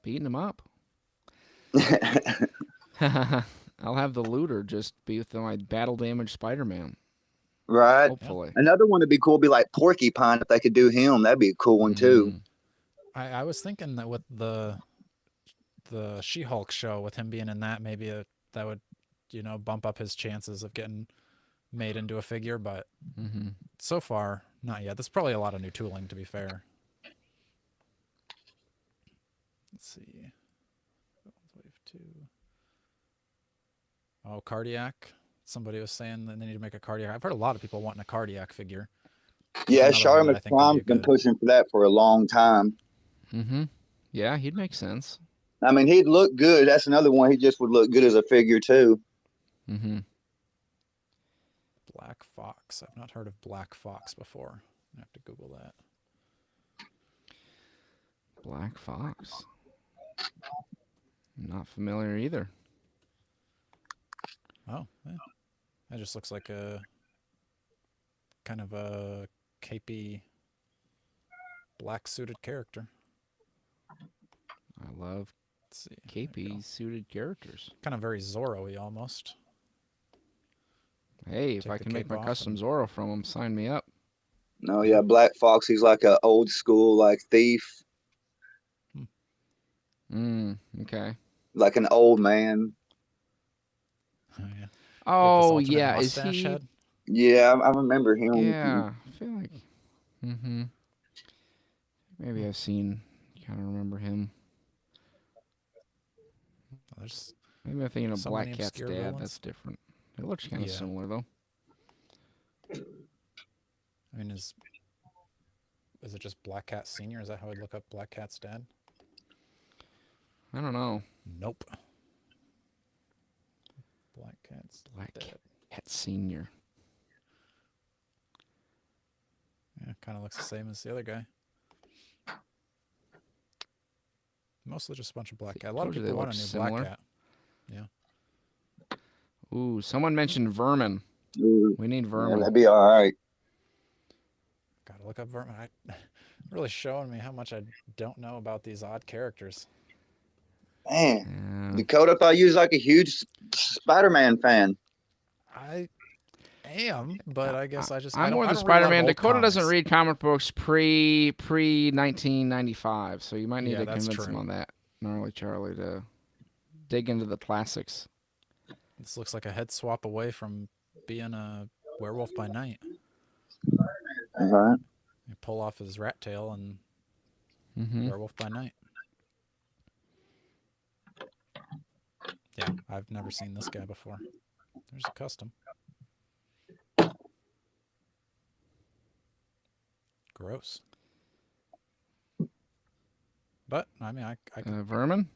beating them up. I'll have the looter just be with my battle damaged Spider-Man. Right. Hopefully. Another one would be cool. Be like Porcupine if they could do him. That'd be a cool one too. Mm, I was thinking that with the She-Hulk show, with him being in that, maybe that would bump up his chances of getting made into a figure. But mhm. so far, not yet. There's probably a lot of new tooling, to be fair. Let's see. Wave 2. Oh, Cardiac. Somebody was saying that they need to make a Cardiac. I've heard a lot of people wanting a Cardiac figure. Yeah, Another Shara one that I think would McFarlane's be been good. pushing for that for a long time. Mhm. Yeah, he'd make sense. I mean, he'd look good. That's another one. He just would look good as a figure too. Mhm. Black Fox. I've not heard of Black Fox before. I have to Google that. Black Fox. Not familiar either. Oh, yeah. That just looks like a kind of a capey black suited character. I love Let's see. There you go. capey suited characters. Kind of very Zorro-y almost. Hey, if Take I the can make cape my off custom and- Zorro from him, sign me up. No, yeah, Black Fox. He's like a old school like thief, Okay. like an old man. Oh, yeah. Get this Oh alternate yeah, is mustache he? head. Yeah, I remember him. Yeah, I feel like. Maybe I've seen. Kind of remember him. There's Maybe I'm thinking of so Black many Cat's obscure dad. villains. That's different. It looks kind of Yeah. similar though. I mean, is it just Black Cat Senior? Is that how I'd look up Black Cat's dad? I don't know. Nope. Black Cat's Black dad. Cat Senior. Yeah, kind of looks the same as the other guy. Mostly just a bunch of Black Cat. A lot of Told you they people want a look new similar. Black Cat. Yeah. Ooh, someone mentioned Vermin. Ooh, We need yeah, Vermin. that'd be all right. Gotta look up Vermin. Really showing me how much I don't know about these odd characters. Man, Yeah. Dakota, I thought you was like a huge Spider-Man fan. I am, but I guess I I'm more I the don't read a lot of Spider-Man. old Dakota doesn't comics. read comic books pre 1995, so you might need Yeah, to that's convince him true. on that, gnarly Charlie, to dig into the classics. This looks like a head swap away from being a werewolf by night. All right. You pull off his rat tail and Mm-hmm. werewolf by night. Yeah, I've never seen this guy before. There's a custom. Gross. But I mean, Vermin.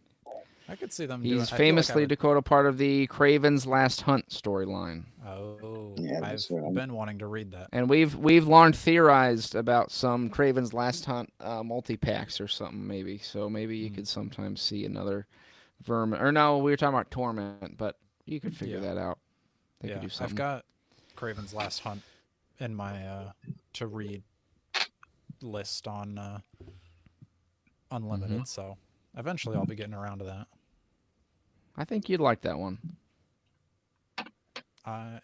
I could see them doing. He's I feel like I famously would. Dakota part of the Craven's Last Hunt storyline. Oh, Yeah, I've that's right. been wanting to read that. And we've long theorized about some Craven's Last Hunt multi-packs or something, maybe. So maybe you could sometimes see another Vermin. Or no, we were talking about Torment, but you could figure Yeah. that out. They could Yeah, do I've something. got Craven's Last Hunt in my to read list on Unlimited, so eventually I'll be getting around to that. I think you'd like that one.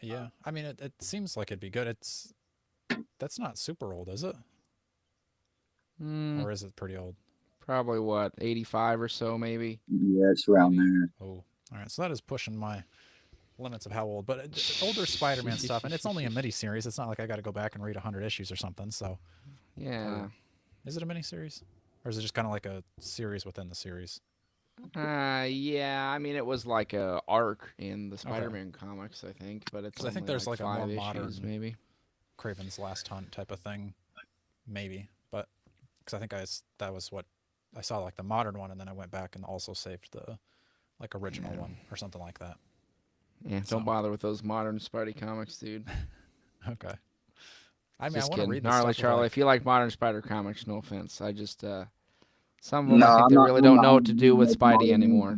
Yeah, I mean, it seems like it'd be good. That's not super old, is it? Or is it pretty old? Probably what, 85 or so, maybe. Yeah, it's around there. Oh, all right. So that is pushing my limits of how old. But older Spider-Man stuff, and it's only a mini-series. It's not like I got to go back and read 100 issues or something. So, Yeah. is it a mini-series, or is it just kind of like a series within the series? Yeah. I mean, it was like a arc in the Spider-Man comics, I think, but it's 'Cause I think only there's like a more 5 issues, modern maybe. Craven's Last Hunt type of thing, maybe. But because I think that was what I saw, like the modern one, and then I went back and also saved the like original one or something like that. Yeah, So. don't bother with those modern Spidey comics, dude. Okay. I mean, Just I want to kidding. read the Gnarly stuff. Charlie, Like, if you like modern Spider comics, no offense. I just, some of them, No, I think I'm they not. really I'm don't not. know what to do with I'm Spidey not- anymore.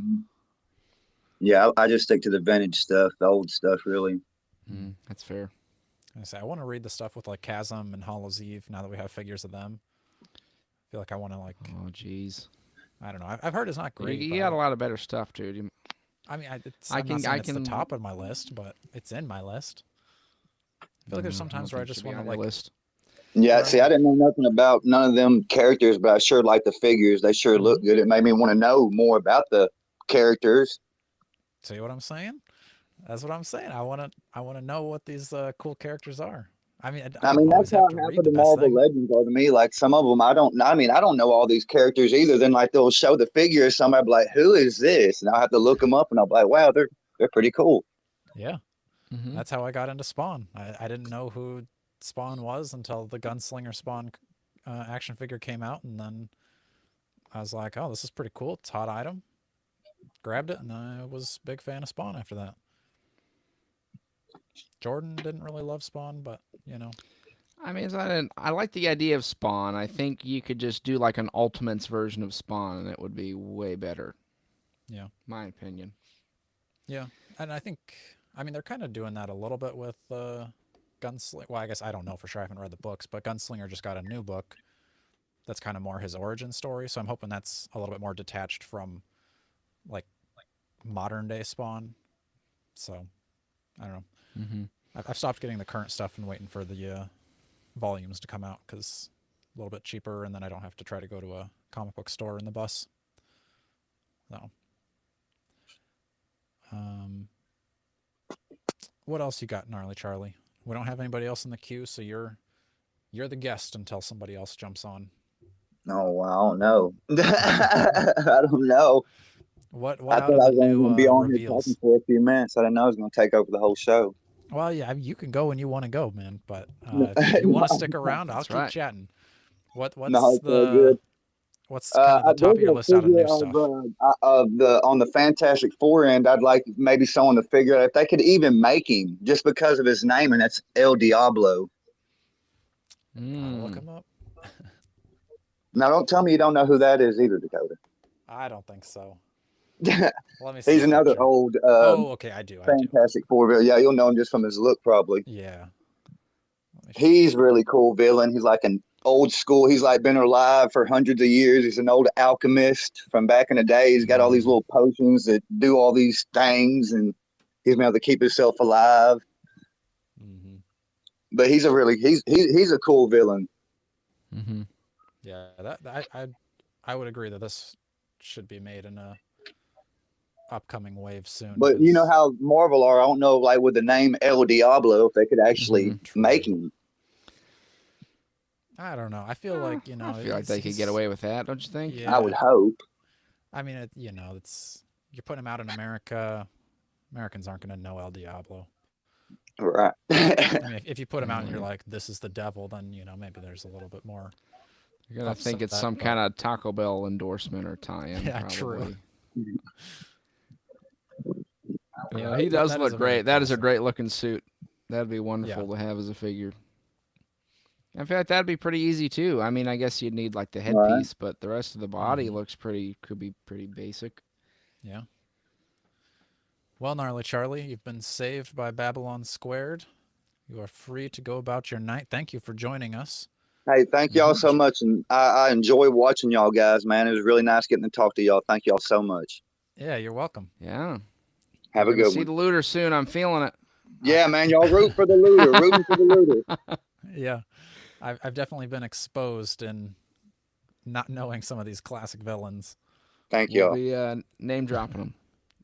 Yeah, I just stick to the vintage stuff, the old stuff, really. That's fair. I want to read the stuff with like Chasm and Hollow's Eve now that we have figures of them. I feel like I want to like. Oh, jeez. I don't know. I've heard it's not great. You got a lot of better stuff, dude. I mean, I'm I not saying it's the can- top of my list, but it's in my list. I feel like there's sometimes where I just want to like. list. Yeah, Where I'm see, I like- didn't know nothing about none of them characters, but I sure like the figures. They sure look good. It made me want to know more about the characters. See what I'm saying? That's what I'm saying. I want to know what these cool characters are. I mean, I I don't mean, always that's how have to half read of the the best Marvel thing. Legends are to me. Like some of them, I don't. I mean, I don't know all these characters either. Then like they'll show the figures, somebody be like, "Who is this?" And I'll have to look them up, and I'll be like, "Wow, they're pretty cool." Yeah. Mm-hmm. That's how I got into Spawn. I didn't know who Spawn was until the Gunslinger Spawn action figure came out, and then I was like, "Oh, this is pretty cool. It's a hot item." Grabbed it, and I was a big fan of Spawn after that. Jordan didn't really love Spawn, but you know, I mean, I like the idea of Spawn. I think you could just do like an Ultimates version of Spawn, and it would be way better. yeah, My opinion. yeah. And I think, I mean, they're kind of doing that a little bit with Gunslinger. Well, I guess I don't know for sure. I haven't read the books, but Gunslinger just got a new book that's kind of more his origin story. So I'm hoping that's a little bit more detached from like modern day Spawn. So I don't know. Mm-hmm. I've stopped getting the current stuff and waiting for the volumes to come out because a little bit cheaper, and then I don't have to try to go to a comic book store in the bus. So, what else you got, Gnarly Charlie? We don't have anybody else in the queue, so you're the guest until somebody else jumps on. Oh, well, I don't know. I don't know. What I out thought of I the was only new going to be on here talking reveals? for a few minutes. I didn't know I was going to take over the whole show. Well, yeah, I mean, you can go when you want to go, man. But if you want to stick around, I'll That's keep right. chatting. What's No, it's all good. what's kind of the top of your list out of new stuff? Of the on the Fantastic Four end, I'd like maybe someone to figure out if they could even make him just because of his name, and that's El Diablo. I'll look him up. Now, don't tell me you don't know who that is either, Dakota. I don't think so. Let me see. He's a another picture. old Oh, okay, I do. Fantastic Four villain. Yeah, you'll know him just from his look, probably. Yeah. He's really cool villain. He's like an old school. He's like been alive for hundreds of years. He's an old alchemist from back in the day. He's got all these little potions that do all these things, and he's been able to keep himself alive. Mm-hmm. But he's a really he's a cool villain. Mm-hmm. Yeah, I would agree that this should be made in a upcoming wave soon. But you know 'Cause how Marvel are. I don't know, like with the name El Diablo, if they could actually True. make him. I don't know. I feel like I feel like they could get away with that, don't you think? Yeah. I would hope. I mean, it's you're putting him out in America. Americans aren't going to know El Diablo. Right. I mean, if you put him out and you're like, this is the devil, then maybe there's a little bit more. You're gonna think it's upset, some but- kind of Taco Bell endorsement or tie-in. Yeah, probably. true. Yeah, he does that is look a very great. That is a classic- great looking suit. That'd be wonderful to have as a figure. I feel like that'd be pretty easy too. I mean, I guess you'd need like the headpiece, but the rest of the body looks could be pretty basic. Yeah. Well, Gnarly Charlie, you've been saved by Babylon Squared. You are free to go about your night. Thank you for joining us. Hey, thank y'all so much, and I enjoy watching y'all guys, man. It was really nice getting to talk to y'all. Thank y'all so much. Yeah, you're welcome. Yeah. Have We're a gonna good see one. the looter soon. I'm feeling it. Yeah, man, y'all root for the looter. Rooting for the looter. Yeah. I've definitely been exposed in not knowing some of these classic villains. Thank We'll y'all. be name dropping them.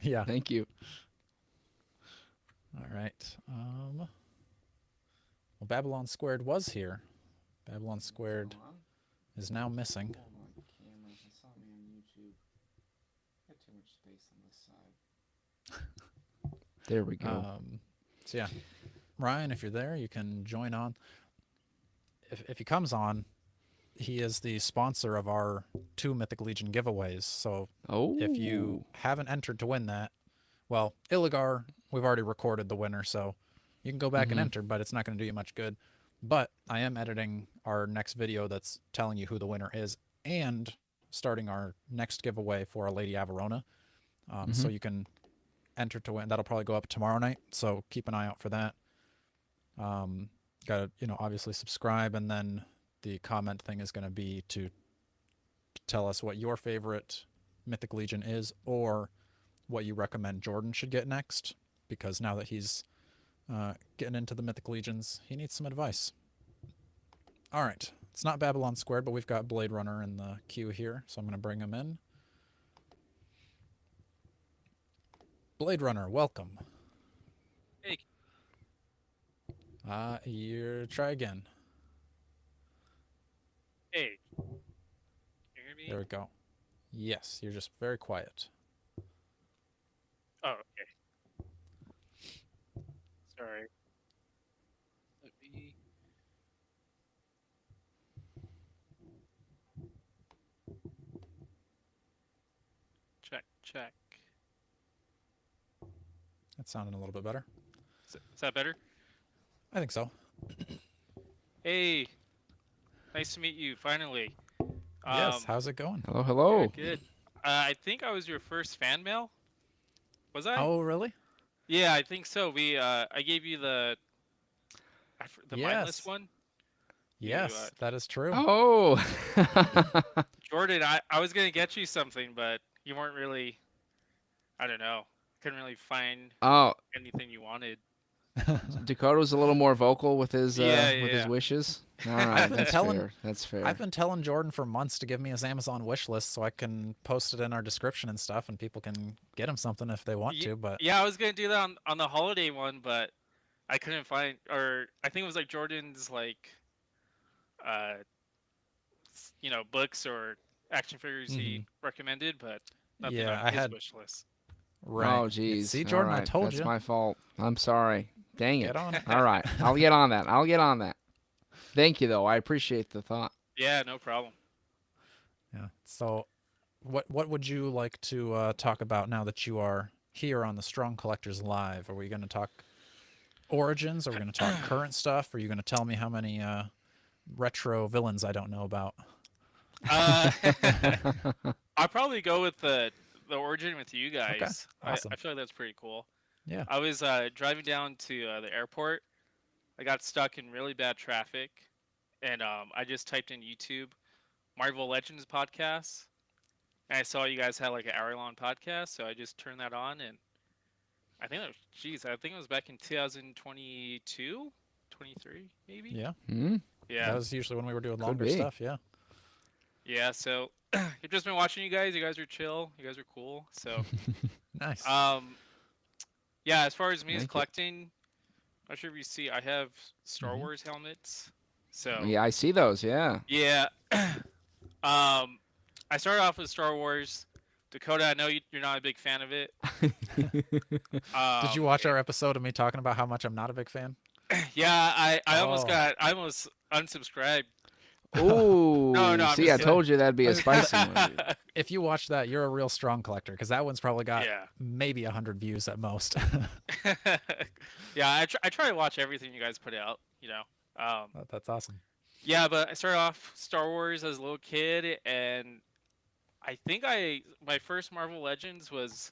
Yeah. Thank you. All right. Well, Babylon Squared was here. Babylon Squared is now missing. There we go. So yeah, Ryan, if you're there, you can join on. If he comes on, he is the sponsor of our 2 Mythic Legion giveaways. So if you haven't entered to win that, well, Illigar, we've already recorded the winner, so you can go back and enter, but it's not going to do you much good. But I am editing our next video that's telling you who the winner is and starting our next giveaway for a Lady Averona. So you can enter to win. That'll probably go up tomorrow night, so keep an eye out for that. Got to, obviously subscribe, and then the comment thing is going to be to tell us what your favorite Mythic Legion is or what you recommend Jordan should get next, because now that he's getting into the Mythic Legions, he needs some advice. All right. It's not Babylon Squared, but we've got Blade Runner in the queue here, so I'm going to bring him in. Blade Runner, welcome. Hey. You try again. Hey. Can you hear me? There we go. Yes, you're just very quiet. Oh, okay. Sorry. Let me. Check. That's sounding a little bit better. Is that better? I think so. Hey. Nice to meet you, finally. Yes, how's it going? Hello, hello. Good. I think I was your first fan mail. Was I? Oh, really? Yeah, I think so. I gave you the mindless Yes. one. Yes, that is true. Oh. Jordan, I was gonna get you something, but you weren't really. I don't know. Couldn't really find anything you wanted. Dakota was a little more vocal with his Yeah. wishes. All right, been that's telling- fair. That's fair. I've been telling Jordan for months to give me his Amazon wish list so I can post it in our description and stuff, and people can get him something if they want to. But Yeah, I was gonna do that on the holiday one, but I couldn't find, or I think it was like Jordan's books or action figures he recommended, but nothing Yeah, on I his had- wish list. right. Oh, geez. See, Jordan, All I right, told that's you. my fault. I'm sorry. Dang it. Get on it. All right, I'll get on that. Thank you, though. I appreciate the thought. Yeah, no problem. Yeah. So, what would you like to talk about now that you are here on the Strong Collectors Live? Are we going to talk Origins? Are we going to talk current stuff? Are you going to tell me how many retro villains I don't know about? I'll probably go with the origin with you guys. Okay, awesome. I feel like that's pretty cool. Yeah. I was driving down to the airport. I got stuck in really bad traffic, and I just typed in YouTube Marvel Legends podcast, and I saw you guys had like an hour-long podcast, so I just turned that on, and I think I think it was back in 2022, 23, maybe. Yeah. Hmm. Yeah. That was usually when we were doing Could longer be. stuff. Yeah. Yeah. So I've just been watching you guys. You guys are chill. You guys are cool. So, Nice. yeah. As far as me as Thank you. collecting, not sure if you see, I have Star Wars helmets. So Yeah, I see those. Yeah. yeah. I started off with Star Wars. Dakota, I know you're not a big fan of it. Did you watch our episode of me talking about how much I'm not a big fan? Yeah, I Oh. I almost unsubscribed. Ooh. No, I'm See, just I kidding. told you that'd be a spicy one. If you watch that, you're a real strong collector because that one's probably got Yeah. maybe 100 views at most. Yeah, I try to watch everything you guys put out, you know. That's awesome. Yeah, but I started off Star Wars as a little kid, and I think my first Marvel Legends was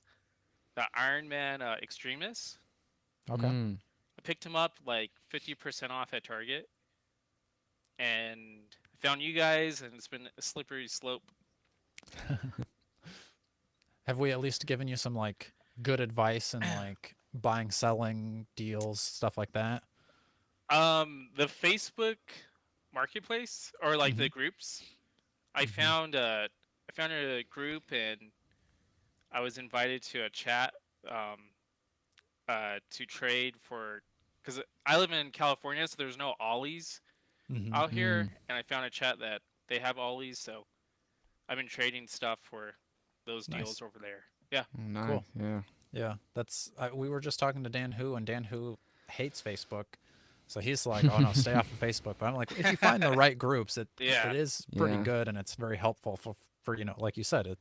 the Iron Man Extremis. Okay. Mm. I picked him up like 50% off at Target, and I found you guys, and it's been a slippery slope. Have we at least given you some like good advice and like buying, selling deals, stuff like that? The Facebook marketplace or like the groups, I found a group, and I was invited to a chat to trade for, because I live in California, so there's no ollies out here, and I found a chat that they have ollies, so I've been trading stuff for those Nice. deals over there. Yeah. Nice. Cool. Yeah. Yeah, that's. We were just talking to Dan Hu, and Dan Hu hates Facebook, so he's like, "Oh no, stay off of Facebook." But I'm like, if you find the right groups, it is pretty Yeah. good, and it's very helpful for like you said,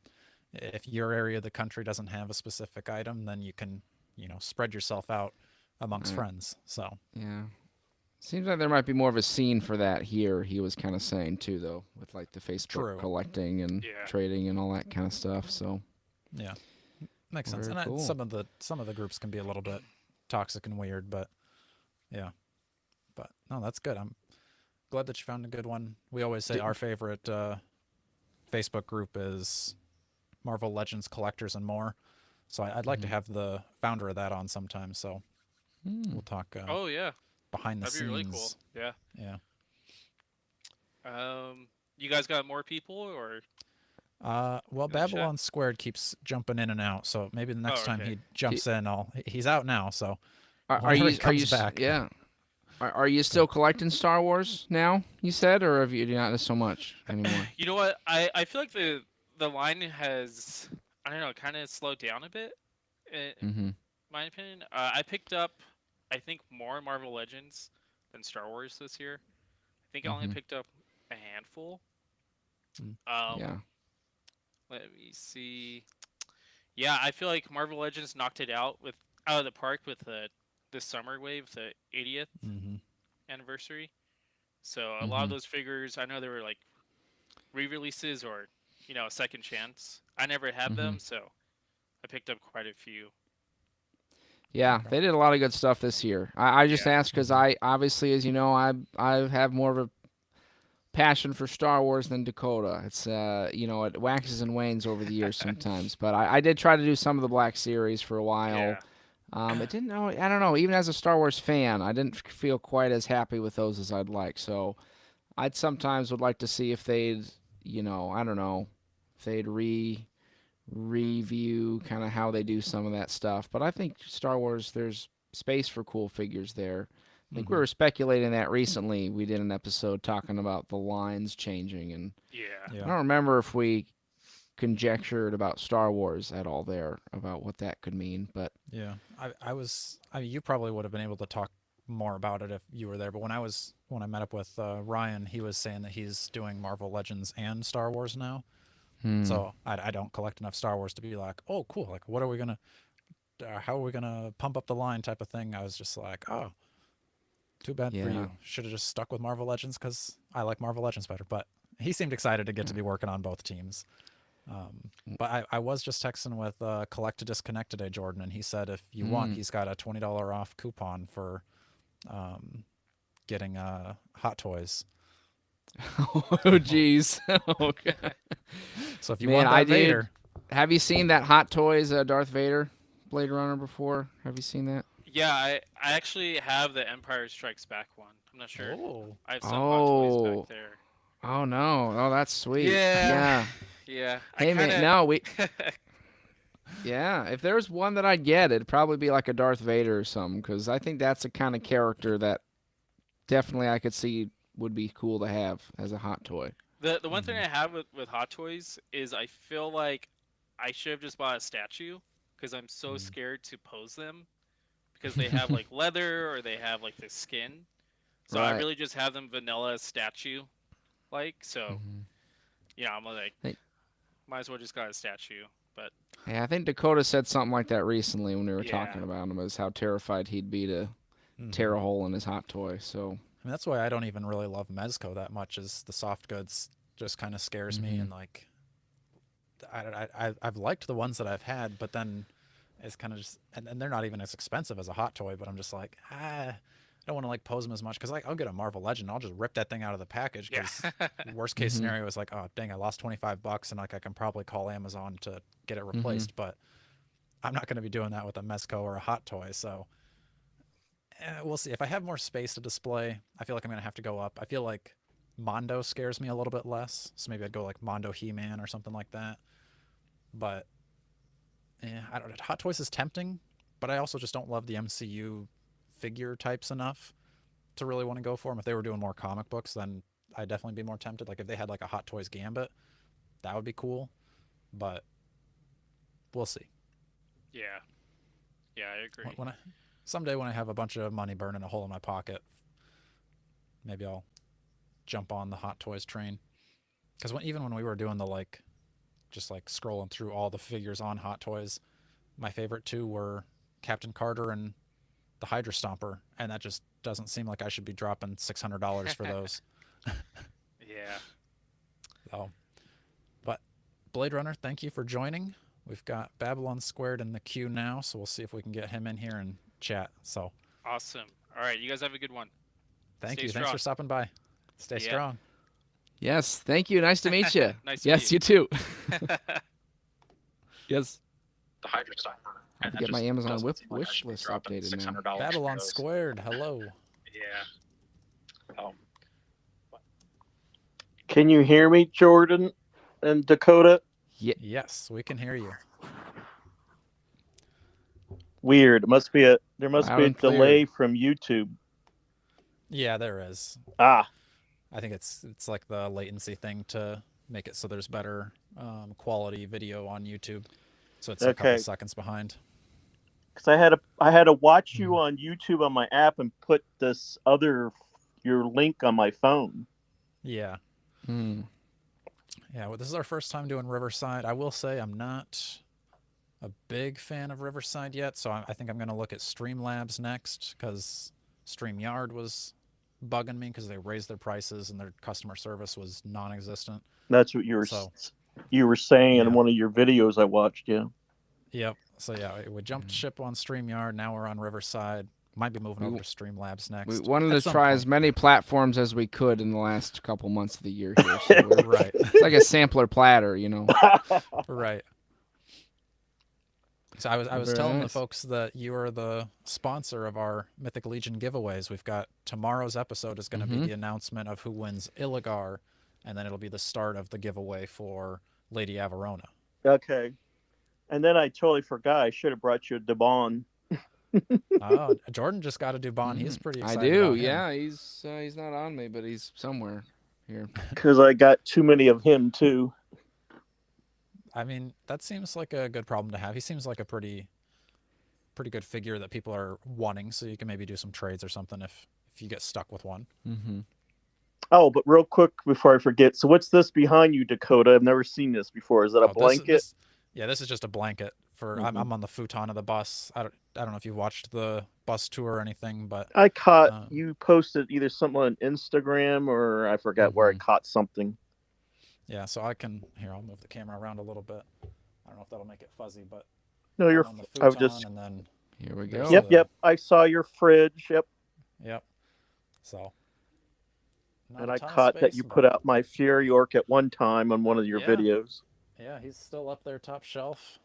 if your area of the country doesn't have a specific item, then you can spread yourself out amongst friends. So Yeah. Seems like there might be more of a scene for that here. He was kind of saying too, though, with like the Facebook True. collecting and Yeah. trading and all that kind of stuff. So yeah, makes sense. Very And cool. some of the groups can be a little bit toxic and weird, but yeah. But no, that's good. I'm glad that you found a good one. We always say our favorite Facebook group is Marvel Legends Collectors and More. So I'd like to have the founder of that on sometime. So we'll talk Oh yeah, behind the that'd scenes. be really cool. Yeah. Yeah. You guys got more people or? Well, the Babylon Squared keeps jumping in and out, so maybe the next time okay. he jumps in, he's out now. So are whenever he you comes back, yeah? Are you still collecting Star Wars now? You said, or have you not so much anymore? You know what? I feel like the line has, I don't know, kind of slowed down a bit. In my opinion, I picked up, I think, more Marvel Legends than Star Wars this year. I think I only picked up a handful. Yeah. Let me see. Yeah, I feel like Marvel Legends knocked it out of the park with the summer wave, the 80th anniversary. So a lot of those figures, I know they were like re-releases or a second chance. I never had them, so I picked up quite a few. Yeah, they did a lot of good stuff this year. I just asked because I obviously, as you know, I have more of a passion for Star Wars than Dakota. It's it waxes and wanes over the years sometimes. But I did try to do some of the Black Series for a while. It didn't know. I don't know. Even as a Star Wars fan, I didn't feel quite as happy with those as I'd like. So I'd sometimes would like to see if they'd, I don't know, if they'd review kind of how they do some of that stuff. But I think Star Wars, there's space for cool figures there. I think we were speculating that recently. We did an episode talking about the lines changing, and I don't remember if we conjectured about Star Wars at all there about what that could mean. But yeah, you probably would have been able to talk more about it if you were there. But when I met up with Ryan, he was saying that he's doing Marvel Legends and Star Wars now. So I don't collect enough Star Wars to be like, oh, cool. Like, what are we gonna? How are we gonna pump up the line? Type of thing. I was just like, oh. Too bad for you. Should have just stuck with Marvel Legends because I like Marvel Legends better. But he seemed excited to get to be working on both teams. But I was just texting with Collect to Disconnect today, Jordan, and he said if you want, he's got a $20 off coupon for getting Hot Toys. Oh, geez. Okay. So if you Man, want that Vader, have you seen that Hot Toys Darth Vader Blade Runner before? Have you seen that? Yeah, I actually have the Empire Strikes Back one. I'm not sure. oh, I have some Hot Toys back Oh. there. Oh no. Oh, that's sweet. Yeah, Yeah. yeah. I Hey kind man, of. no, yeah, if there was one that I'd get, it'd probably be like a Darth Vader or something, because I think that's the kind of character that definitely I could see would be cool to have as a hot toy. The one thing I have with Hot Toys is I feel like I should have just bought a statue because I'm so scared to pose them because they have like leather or they have like the skin. So I Right. really just have them vanilla statue like. So Mhm. yeah, I'm like, Hey. might as well just got a statue. But Yeah, I think Dakota said something like that recently when we were yeah, talking about him, is how terrified he'd be to tear a hole in his hot toy. So I mean, that's why I don't even really love Mezco that much. Is the soft goods just kind of scares me, and like, I've liked the ones that I've had, but then it's kind of just, and they're not even as expensive as a hot toy. But I'm just like, I don't want to like pose them as much because like I'll get a Marvel Legend, I'll just rip that thing out of the package yeah, because worst case scenario is like, oh dang, I lost $25 and like I can probably call Amazon to get it replaced, but I'm not going to be doing that with a Mezco or a hot toy. So we'll see. If I have more space to display, I feel like I'm going to have to go up. I feel like Mondo scares me a little bit less, so maybe I'd go like Mondo He-Man or something like that. But yeah, I don't know. Hot Toys is tempting, but I also just don't love the MCU figure types enough to really want to go for them. If they were doing more comic books, then I'd definitely be more tempted. Like if they had like a Hot Toys Gambit, that would be cool. But we'll see. yeah, yeah. I agree. Someday when I have a bunch of money burning a hole in my pocket, maybe I'll jump on the Hot Toys train. Because even when we were doing the like, just like scrolling through all the figures on Hot Toys, my favorite two were Captain Carter and the Hydra Stomper, and that just doesn't seem like I should be dropping $600 for those. Yeah. So, but Blade Runner, thank you for joining. We've got Babylon Squared in the queue now, so we'll see if we can get him in here and chat. So, Awesome. All right, you guys have a good one. thank Stay you. Thanks strong. for stopping by. Stay Yeah. strong. yes, thank you. Nice to meet you. Nice to yes, meet you too. yes. The Hydra stuff. I have to get my Amazon wish list updated now. Babylon Squared, hello. Yeah. Oh. Can you hear me, Jordan and Dakota? Yes, we can hear you. Weird. There must Loud be a and clear. delay from YouTube. Yeah, there is. Ah, I think it's like the latency thing to make it so there's better quality video on YouTube. So it's a couple Okay. seconds behind. because I had to watch you on YouTube on my app and put your link on my phone. Yeah. Hmm. Yeah, well, this is our first time doing Riverside. I will say I'm not a big fan of Riverside yet, so I think I'm going to look at Streamlabs next because StreamYard was bugging me because they raised their prices and their customer service was non-existent. That's what you were saying in Yeah. one of your videos I watched. Yeah. Yep. So yeah, we jumped ship on StreamYard. Now we're on Riverside. Might be moving over to Streamlabs next. We wanted at to some try point. as many platforms as we could in the last couple months of the year here. So Right. it's like a sampler platter, you know. Right. So I was Very telling the nice. folks that you are the sponsor of our Mythic Legion giveaways. We've got tomorrow's episode is going to be the announcement of who wins Illigar, and then it'll be the start of the giveaway for Lady Averona. Okay. And then I totally forgot. I should have brought you a Debon. Oh, Jordan just got a Dubon. He's pretty I excited. do. about him. Yeah, he's not on me, but he's somewhere here. Because I got too many of him too. I mean, that seems like a good problem to have. He seems like a pretty good figure that people are wanting, so you can maybe do some trades or something if you get stuck with one. Mm-hmm. Oh, but real quick before I forget, so what's this behind you, Dakota? I've never seen this before. Is that a blanket? This is just a blanket for. I'm on the futon of the bus. I don't know if you watched the bus tour or anything, but I caught you posted either something on Instagram or I forgot where I caught something. yeah. So I'll move the camera around a little bit. I don't know if that'll make it fuzzy, but No, I'm on the I was futon, just. and then Here we go. Yep. I saw your fridge. Yep. yep. So not And a I ton of caught that space, you put but out my Fury Orc at one time on one of your yeah, videos. yeah, he's still up there top shelf.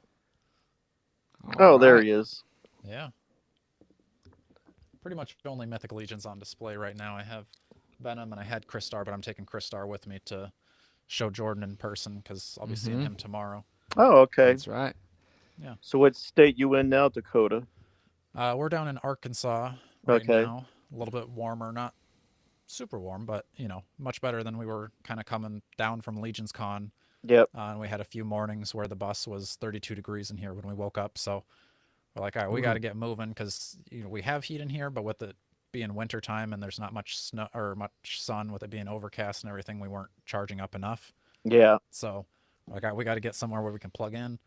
Oh, there Alright. he is. Yeah. Pretty much only Mythic Legions on display right now. I have Venom and I had Crystar, but I'm taking Crystar with me to show Jordan in person because I'll be seeing him tomorrow. Oh, okay. That's right. Yeah. So what state you in now, Dakota? We're down in Arkansas right Okay. now. A little bit warmer, not super warm, but much better than we were kind of coming down from Legion's Con. Yep. And we had a few mornings where the bus was 32 degrees in here when we woke up. So we're like, all right, we got to get moving because we have heat in here, but with it being winter time and there's not much snow or much sun, with it being overcast and everything, we weren't charging up enough. Yeah. So like, we got to get somewhere where we can plug in.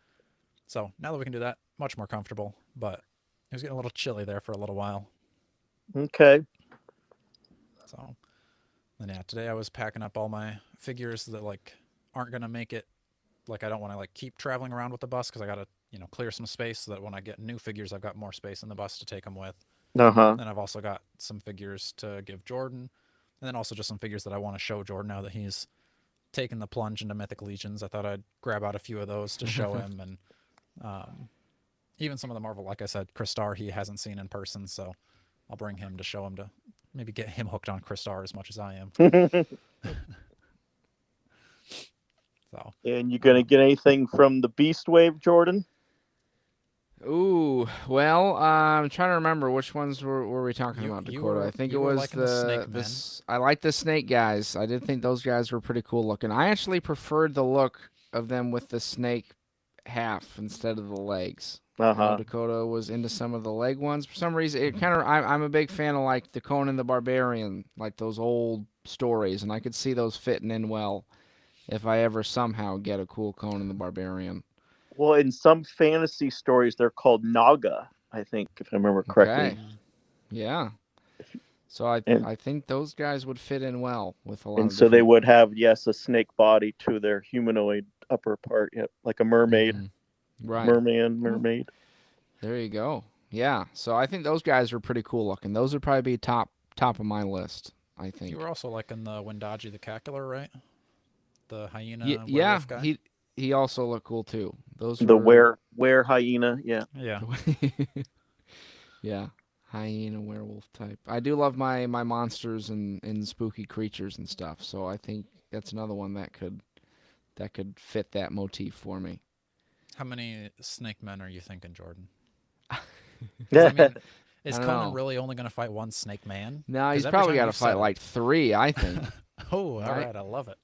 So now that we can do that, much more comfortable. But it was getting a little chilly there for a little while. Okay. So then yeah, today I was packing up all my figures that like aren't gonna make it. Like I don't want to like keep traveling around with the bus because I gotta clear some space so that when I get new figures, I've got more space in the bus to take them with. Uh-huh. Then I've also got some figures to give Jordan, and then also just some figures that I want to show Jordan now that he's taken the plunge into Mythic Legions. I thought I'd grab out a few of those to show him, and even some of the Marvel, like I said, Crystar he hasn't seen in person, so I'll bring him to show him to maybe get him hooked on Crystar as much as I am. So. And you gonna get anything from the Beast Wave, Jordan? Ooh, well, I'm trying to remember which ones were we talking about, You Dakota. were- I think it you were was liking the snake men. I like the snake guys. I did think those guys were pretty cool looking. I actually preferred the look of them with the snake half instead of the legs. I know Uh-huh. Dakota was into some of the leg ones for some reason. It kind of I'm a big fan of like the Conan the Barbarian, like those old stories, and I could see those fitting in well if I ever somehow get a cool Conan the Barbarian. Well, in some fantasy stories, they're called Naga, I think, if I remember correctly. Okay. Yeah. So I And- think those guys would fit in well with a lot And of so they different- would have, yes, a snake body to their humanoid upper part, yep, like a mermaid. Mhm. Right. Mermaid. There you go. Yeah. So I think those guys are pretty cool looking. Those would probably be top of my list, I think. You were also liking the Wendaji the Cacular, right? The hyena yeah, werewolf guy? he also looked cool too. Those The were were hyena, yeah. Yeah. yeah, hyena werewolf type. I do love my monsters and spooky creatures and stuff. So I think that's another one that could fit that motif for me. How many snake men are you thinking, Jordan? 'Cause, Yeah. I mean, is I don't Conan know. really only going to fight one snake man? No, 'Cause he's every probably time got to you've fight said it- like 3, I think. Oh, all Right? right. I love it.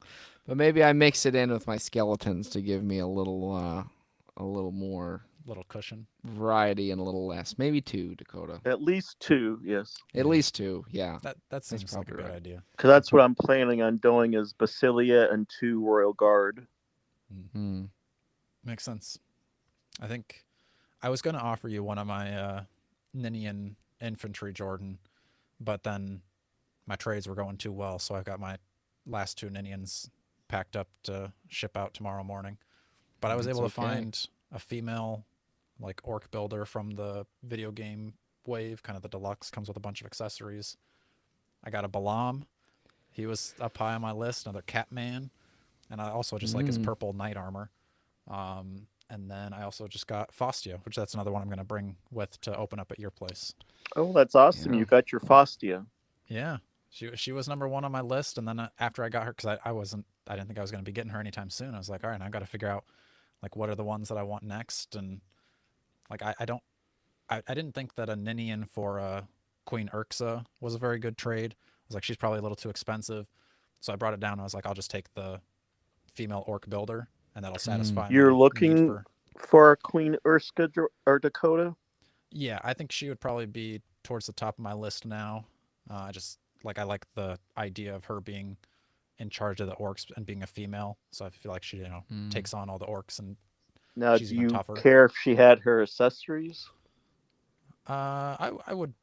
But maybe I mix it in with my skeletons to give me a little more Little cushion. variety and a little less. Maybe 2, Dakota. At least 2, yes. At least 2, yeah. That seems like a probably good right. idea. Because that's what I'm planning on doing is Basilia and 2 Royal Guard. Hmm. Makes sense. I think I was going to offer you one of my Ninian infantry, Jordan, but then my trades were going too well, so I've got my last 2 Ninians packed up to ship out tomorrow morning. But I was That's able to okay. find a female like orc builder from the video game wave, kind of the deluxe, comes with a bunch of accessories. I got a Balam. He was up high on my list, another Catman. And I also just like his purple knight armor. And then I also just got Faustia, which that's another one I'm going to bring with to open up at your place. Oh, that's awesome. Yeah. You got your Faustia. Yeah. She was number 1 on my list, and then after I got her, because I didn't think I was going to be getting her anytime soon. I was like, all right, I've got to figure out like what are the ones that I want next, and like I didn't think that a Ninian for Queen Urxa was a very good trade. I was like, she's probably a little too expensive, so I brought it down. I was like, I'll just take the female orc builder, and that'll satisfy. You're my need looking for a Queen Urska or Dakota? Yeah, I think she would probably be towards the top of my list now. I like the idea of her being in charge of the orcs and being a female. So I feel like she, takes on all the orcs, and Now, she's do even you tougher. care if she had her accessories? I would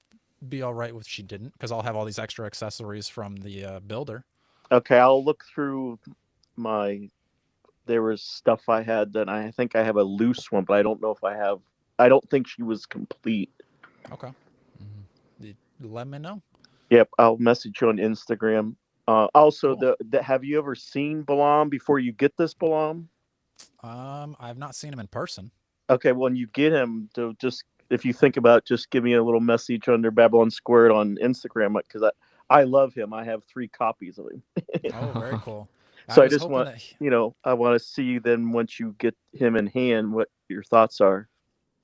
be all right with she didn't, because I'll have all these extra accessories from the builder. Okay, I'll look through there was stuff I had that I think I have a loose one, but I don't know if I don't think she was complete. Okay. Let me know. Yep, I'll message you on Instagram. Also, Cool. have you ever seen Balam before you get this Balam? I've not seen him in person. Okay, when you get him, to just if you think about it, just give me a little message under Babylon Squared on Instagram because I love him. I have 3 copies of him. Oh, very cool. So I I was just hoping want that. I want to see then once you get him in hand what your thoughts are.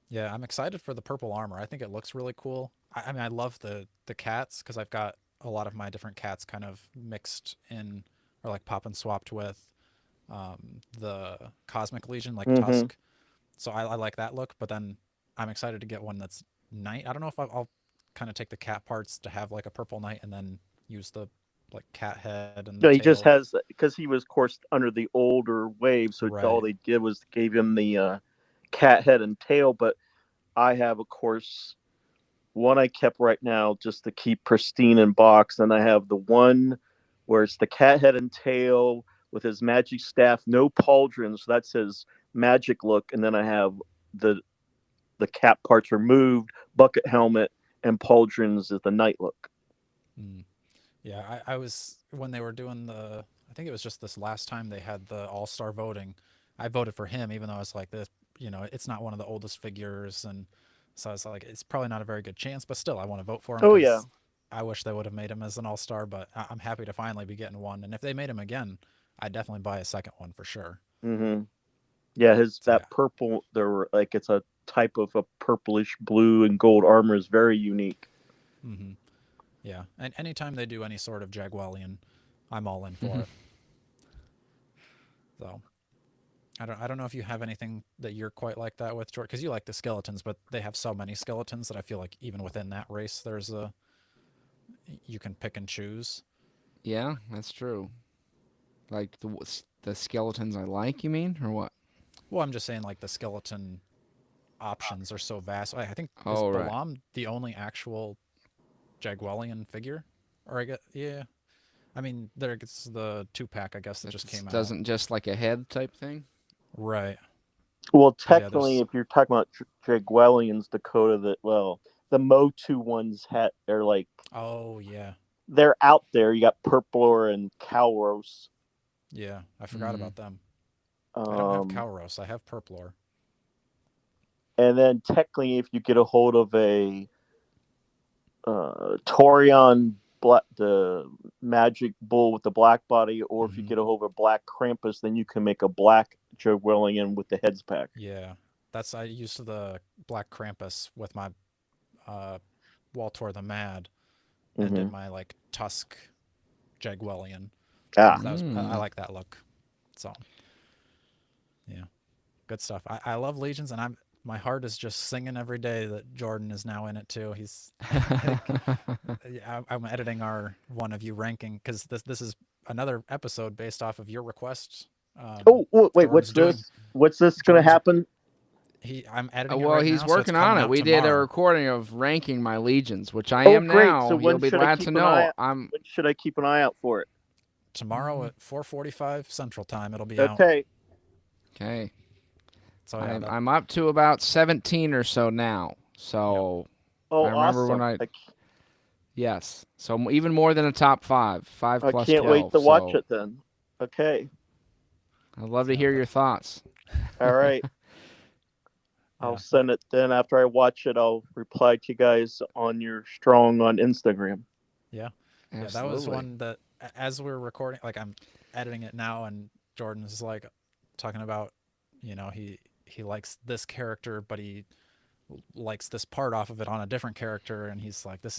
Yeah, I'm excited for the purple armor. I think it looks really cool. I mean, I love the cats because I've got a lot of my different cats kind of mixed in or like pop and swapped with the Cosmic Legion, like Mm-hmm. Tusk. So I like that look. But then I'm excited to get one that's knight. I don't know if I'll kind of take the cat parts to have like a purple knight and then use the like cat head and the No, he just tail. has because he was, of course, under the older wave, so all Right. they did was gave him the cat head and tail. But I have, of course, one I kept right now just to keep pristine in box. And I have the one where it's the cat head and tail with his magic staff, no pauldrons. So that's his magic look. And then I have the cap parts removed, bucket helmet, and pauldrons is the knight look. Mm. Yeah, I was when they were doing the. I think it was just this last time they had the all-star voting. I voted for him, even though I was like, this, it's not one of the oldest figures, and so I was like, it's probably not a very good chance, but still, I want to vote for him Oh yeah. because I wish they would have made him as an all-star. But I'm happy to finally be getting one, and if they made him again, I'd definitely buy a second one for sure. Mm-hmm. Yeah, So that yeah. purple, like it's a type of a purplish blue and gold armor is very unique. Mm-hmm. Yeah, and anytime they do any sort of Jagualian, I'm all in for it. So I don't know if you have anything that you're quite like that with George, because you like the skeletons, but they have so many skeletons that I feel like even within that race, you can pick and choose. Yeah, that's true. Like the skeletons I like, you mean, or what? Well, I'm just saying like the skeleton options are so vast. I think is Oh, right. Balam the only actual Jagualian figure, or I guess yeah. I mean, there's the 2-pack I guess that That just came out. doesn't just like a head type thing. Right. Well, Because yeah, technically, there's if you're talking about Jaguelians, Dakota, the Motu ones are like oh yeah. they're out there. You got Purpler and Calros. Yeah, I forgot about them. I don't have Um, Calros. I have Purplor. and then technically, if you get a hold of a Torion, the magic bull with the black body, or if you get a hold of a black Krampus, then you can make a black Jaguelian with the heads pack. Yeah, I used the Black Krampus with my uh, Waltor the Mad, and Mm-hmm. did my like Tusk Jaguelian. Ah, So I like that look. So yeah, good stuff. I love Legions, and my heart is just singing every day that Jordan is now in it too. He's I'm editing our one of you ranking because this is another episode based off of your request. wait, Jordan's what's doing this? What's this going to Jordan's happen? I'm editing it Well, right he's now, so it's working on coming it. out We did a tomorrow. recording of ranking my legions, which I Oh, am great! So now. You'll when be should I glad keep to an eye? know. I'm When should I keep an eye out for it? Tomorrow at 4:45 Central Time, it'll be out. Okay. okay. So yeah, I'm up to about 17 or so now. So Oh, I remember awesome! when yes. So even more than a top 5, 5 I plus can't wait 12. to watch So it then. Okay. I'd love to Yeah, hear your thoughts. All right. I'll send it then. After I watch it, I'll reply to you guys on your strong on Instagram. Yeah, Absolutely. that was one that as we're recording, like I'm editing it now, and Jordan is like talking about, he likes this character, but he likes this part off of it on a different character, and he's like, this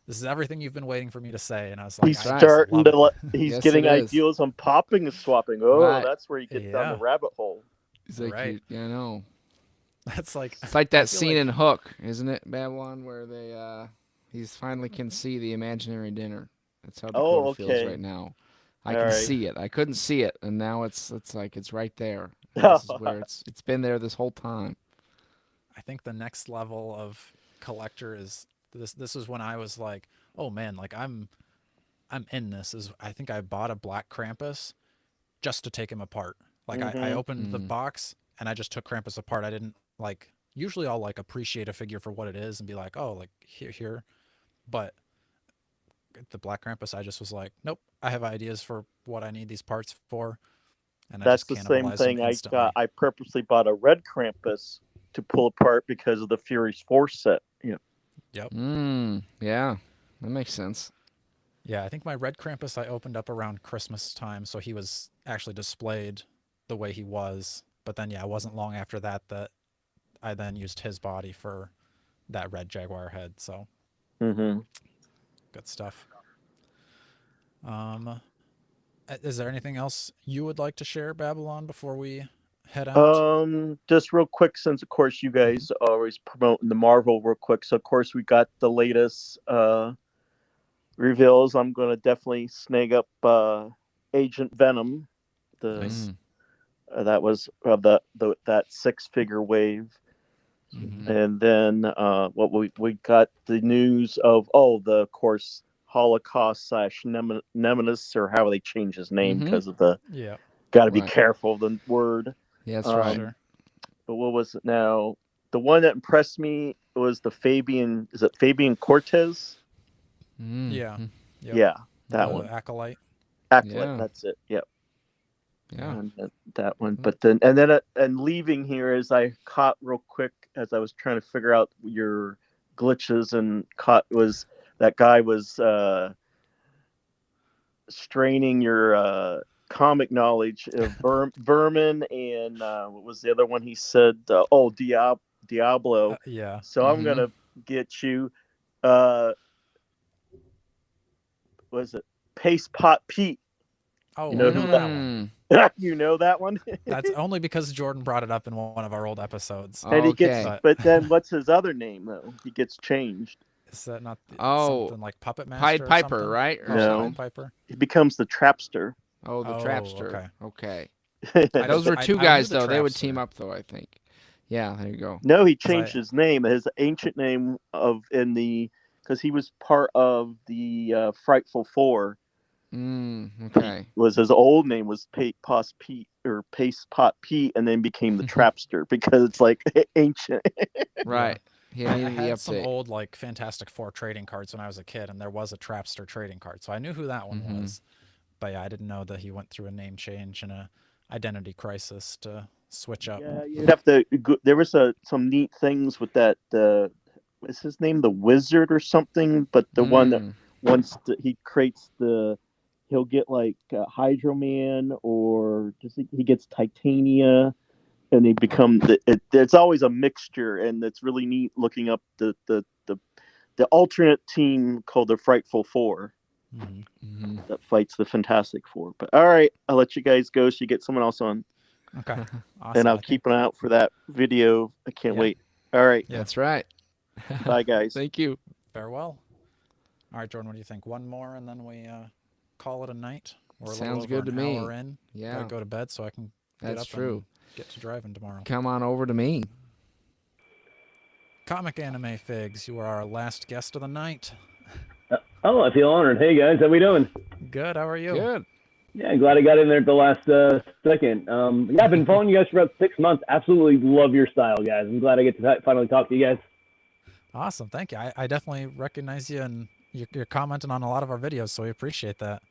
is everything you've been waiting for me to say, and I was like, He's I right. just starting love to. it. He's Yes, getting it is. ideas on popping and swapping. Oh, Right. that's where you get down the Yeah. rabbit hole. It's like Right. I know. That's like It's like I that feel scene like, in Hook, isn't it, Babylon, where they he's finally can see the imaginary dinner. That's how Dakota Oh, feels okay. right now. I All can right. see it. I couldn't see it, and now it's like it's right there. This is where it's been there this whole time. I think the next level of collector is this. This is when I was like, oh man, like I'm in this. Is I think I bought a Black Krampus just to take him apart. Like I opened the box and I just took Krampus apart. I didn't like. Usually I'll like appreciate a figure for what it is and be like, oh, like here. But the Black Krampus, I just was like, nope, I have ideas for what I need these parts for, and I That's just the same cannibalized them thing I instantly. got. I purposely bought a red Krampus to pull apart because of the Fury's Force set. Yep. Yeah, that makes sense. Yeah, I think my red Krampus I opened up around Christmas time, so he was actually displayed the way he was. But then, yeah, it wasn't long after that that I then used his body for that red Jaguar head. So Mm-hmm. good stuff. Is there anything else you would like to share, Babylon, before we head out? Just real quick, since of course you guys are always promoting the Marvel real quick. So of course we got the latest reveals. I'm gonna definitely snag up Agent Venom. The Nice. that was that 6-figure wave. Mm-hmm. And then what we got the news of of course Holocaust / Nemesis, or how they change his name because of the Yeah, got to be Right. careful of the word. Yeah, that's for right. sure. But what was it now? The one that impressed me was the Fabian. Is it Fabian Cortez? Yeah. Yep. Yeah, that The one. Acolyte. Acolyte. Yeah. That's it. Yep. Yeah. And that one. But then and leaving here as I caught real quick as I was trying to figure out your glitches and caught was that guy was straining your comic knowledge of Vermin and what was the other one he said? Diablo. Yeah. So I'm gonna get you. Was it Paste Pot Pete? Oh, You know I know who that one. You know that one. That's only because Jordan brought it up in one of our old episodes. And he gets, Okay. but then what's his other name though? He gets changed. Is that not Oh, something like Puppet Pied Master or Piper, something? right? Or Oh, No. something? Pied Piper. He becomes the Trapster. Oh, the Oh, Trapster. Okay. I Those were I two knew guys, the though. They would Trapster. team up, though, I think. Yeah, there you go. No, he 'Cause changed his name. His ancient name because he was part of the Frightful Four. Okay. Was his old name was Paste Pot Pete, and then became the Trapster because it's like ancient. Right. He I needed the had some update. old like Fantastic Four trading cards when I was a kid, and there was a Trapster trading card, so I knew who that one was. But yeah, I didn't know that he went through a name change and a identity crisis to switch up. Yeah, you'd have to. There was some neat things with that. Is his name the Wizard or something? But the one that once he creates he'll get like Hydro Man, or he gets Titania, and they become it's always a mixture, and it's really neat looking up the alternate team called the Frightful Four that fights the Fantastic Four. But all right, I'll let you guys go so you get someone else on. Okay. Awesome. And I'll keep an eye out for that video. I can't wait. All right. Yeah. That's right. Bye, guys. Thank you. Farewell. All right, Jordan, what do you think? One more, and then we call it a night? We're Sounds a little good over to an me. hour in. Yeah. Gotta go to bed so I can get That's up true. and get to driving tomorrow. Come on over to me. Comic Anime Figs, you are our last guest of the night. Oh, I feel honored. Hey guys, how we doing? Good. How are you? Good. Yeah, glad I got in there at the last second. Yeah, I've been following you guys for about 6 months. Absolutely love your style, guys. I'm glad I get to finally talk to you guys. Awesome. Thank you. I definitely recognize you, and you're commenting on a lot of our videos, so we appreciate that.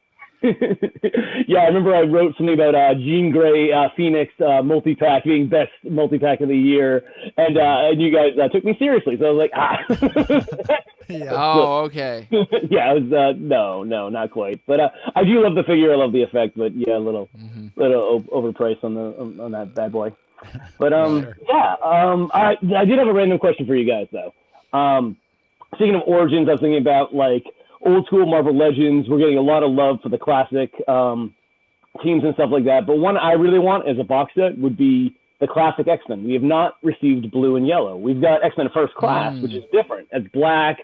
Yeah, I remember I wrote something about Jean Grey Phoenix multi-pack being best multi-pack of the year, and you guys took me seriously, so I was like, Yeah. Oh, okay. Yeah, it was no, not quite, but I do love the figure, I love the effect, but yeah, a little overpriced on that bad boy. But Sure. yeah, I did have a random question for you guys though. Speaking of origins, I was thinking about like old school Marvel Legends. We're getting a lot of love for the classic teams and stuff like that. But one I really want as a box set would be the classic X-Men. We have not received blue and yellow. We've got X-Men First Class, which is different. It's black,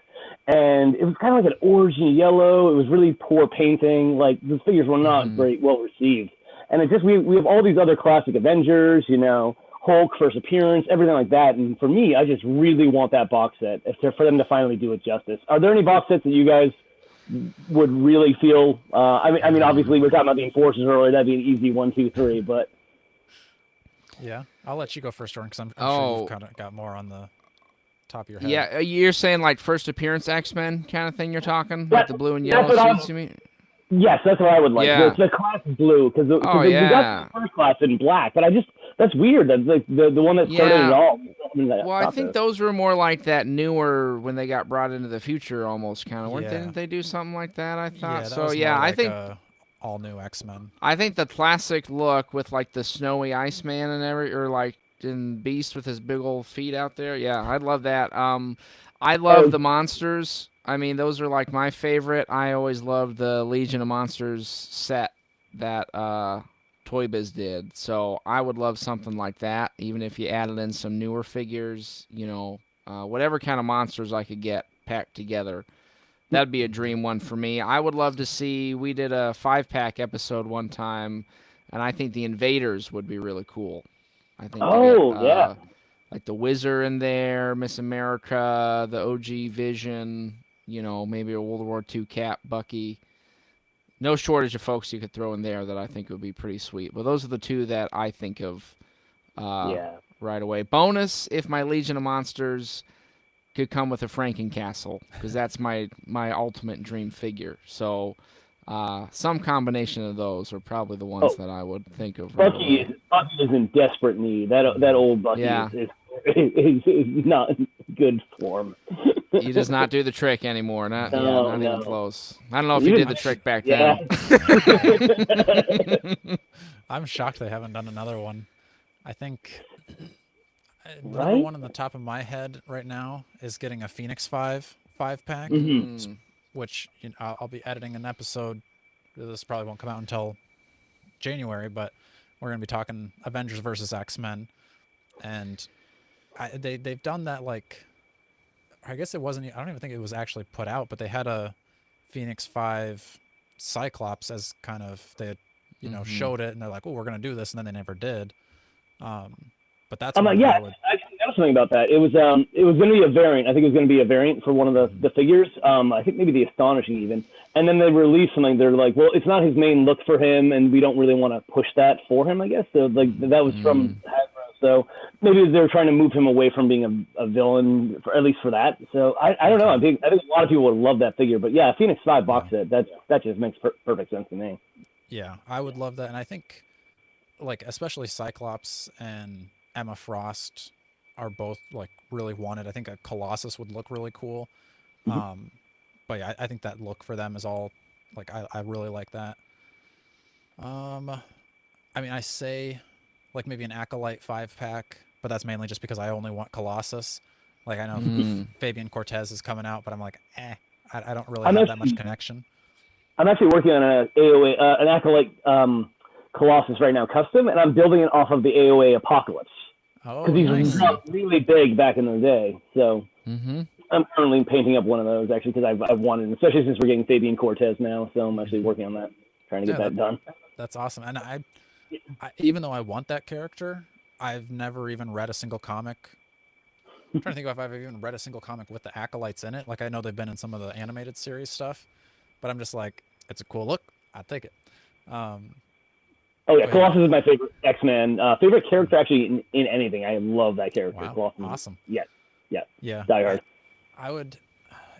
and it was kind of like an orangey yellow. It was really poor painting. Like the figures were not very well received. And it just we have all these other classic Avengers, you know, Hulk first appearance, everything like that. And for me, I just really want that box set for them to finally do it justice. Are there any box sets that you guys would really feel? I mean, obviously we're talking about the Enforcers earlier. That'd be an easy 1, 2, 3. But yeah, I'll let you go first, Jordan, because I'm sure you've kind of got more on the top of your head? Yeah, you're saying like first appearance X-Men kind of thing. You're talking like the blue and that's yellow what suits. You mean? Yes, that's what I would like. Yeah. The class blue, because Oh, we got yeah. the first class in black, but that's weird. That the one that started Yeah. it all. Well, I think those were more like that newer when they got brought into the future, almost kind of. Yeah. Didn't they do something like that? I thought Yeah, that so. was Yeah, more I like think all new X-Men. I think the classic look with like the snowy Iceman and or like in Beast with his big old feet out there. Yeah, I'd love that. I love the monsters. I mean, those are like my favorite. I always loved the Legion of Monsters set that Toy Biz did. So I would love something like that, even if you added in some newer figures, whatever kind of monsters I could get packed together. That'd be a dream one for me. I would love to see, we did a 5-pack episode one time, and I think the Invaders would be really cool. I think yeah. like the Wizard in there, Miss America, the OG Vision, maybe a World War II Cap, Bucky. No shortage of folks you could throw in there that I think would be pretty sweet. But those are the two that I think of right away. Bonus, if my Legion of Monsters could come with a Frankencastle, because that's my ultimate dream figure. So some combination of those are probably the ones that I would think of. Bucky is in desperate need. That old Bucky is not in good form. He does not do the trick anymore. Not even close. I don't know if he did the trick back then. I'm shocked they haven't done another one. I think Right? one on the top of my head right now is getting a Phoenix 5-pack, which I'll be editing an episode. This probably won't come out until January, but we're going to be talking Avengers versus X-Men. And they've done that, like, I guess it wasn't, I don't even think it was actually put out, but they had a Phoenix 5 Cyclops as kind of, they had, showed it, and they're like, oh, we're going to do this, and then they never did. But that's I actually know something about that. It was going to be a variant. I think it was going to be a variant for one of the figures. I think maybe the Astonishing even. And then they released something. They're like, well, it's not his main look for him, and we don't really want to push that for him, I guess. So like that was from Hasbro. So maybe they're trying to move him away from being a villain, at least for that. So I don't know. I think a lot of people would love that figure. But yeah, Phoenix 5 box set, that just makes perfect sense to me. Yeah, I would love that. And I think, like, especially Cyclops and Emma Frost are both like really wanted. I think a Colossus would look really cool. But yeah, I think that look for them is all like, I really like that. I mean, I say like maybe an Acolyte 5-pack, but that's mainly just because I only want Colossus. Like, I know Fabian Cortez is coming out, but I'm like, I don't really have that much connection. I'm actually working on an AOA, an Acolyte Colossus right now, custom, and I'm building it off of the AOA Apocalypse. Oh, because he's really big back in the day. So I'm currently painting up one of those, actually, because I've wanted, especially since we're getting Fabian Cortez now. So I'm actually working on that, trying to get that done. That's awesome. And I, even though I want that character, I've never even read a single comic. I'm trying to think if I've even read a single comic with the Acolytes in it. Like, I know they've been in some of the animated series stuff, but I'm just like, it's a cool look. I'll take it. Oh yeah, Colossus is my favorite X-Men. Favorite character actually in anything. I love that character. Wow, Colossus. awesome. Yeah. Die Hard.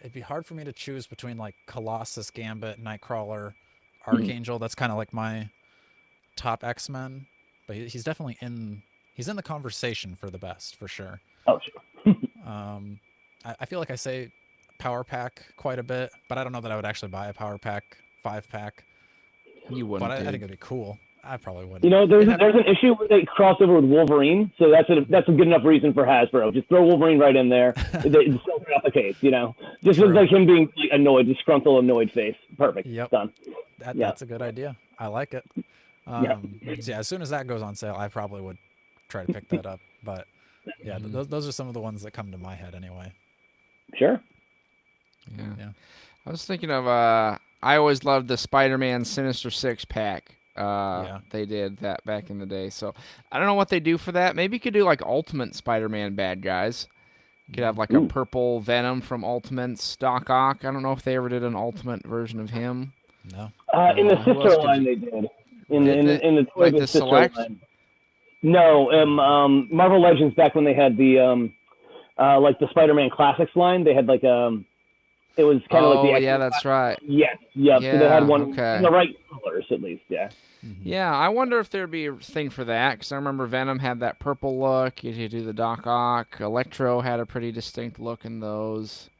It'd be hard for me to choose between like Colossus, Gambit, Nightcrawler, Archangel. That's kind of like my top X-Men, but he's definitely in the conversation for the best, for sure. Oh sure. I feel like I say Power Pack quite a bit, but I don't know that I would actually buy a Power Pack 5-pack. You wouldn't. But I think it'd be cool. I probably wouldn't. You know, there's an issue with a crossover with Wolverine, so that's a good enough reason for Hasbro. Just throw Wolverine right in there. It's still out the case, you know. Just looks like him being annoyed, disgruntled, annoyed face. Perfect. Yep. Done. That's a good idea. I like it. So yeah, as soon as that goes on sale, I probably would try to pick that up. But yeah, those are some of the ones that come to my head anyway. Sure. Yeah. I was thinking of I always loved the Spider-Man Sinister 6-pack. They did that back in the day. So I don't know what they do for that. Maybe you could do like Ultimate Spider-Man bad guys. You could have like a purple Venom from Ultimates, Doc Ock. I don't know if they ever did an Ultimate version of him. No. In the sister line they did. In the Toy like the sister Select? line. No, Marvel Legends back when they had the like the Spider-Man Classics line. They had like it was kind of like the Oh, yeah, actual that's right. Yes, yep. So they had Yeah, one okay. in the right colors at least. Yeah. Yeah, I wonder if there'd be a thing for that, because I remember Venom had that purple look. You do the Doc Ock. Electro had a pretty distinct look in those.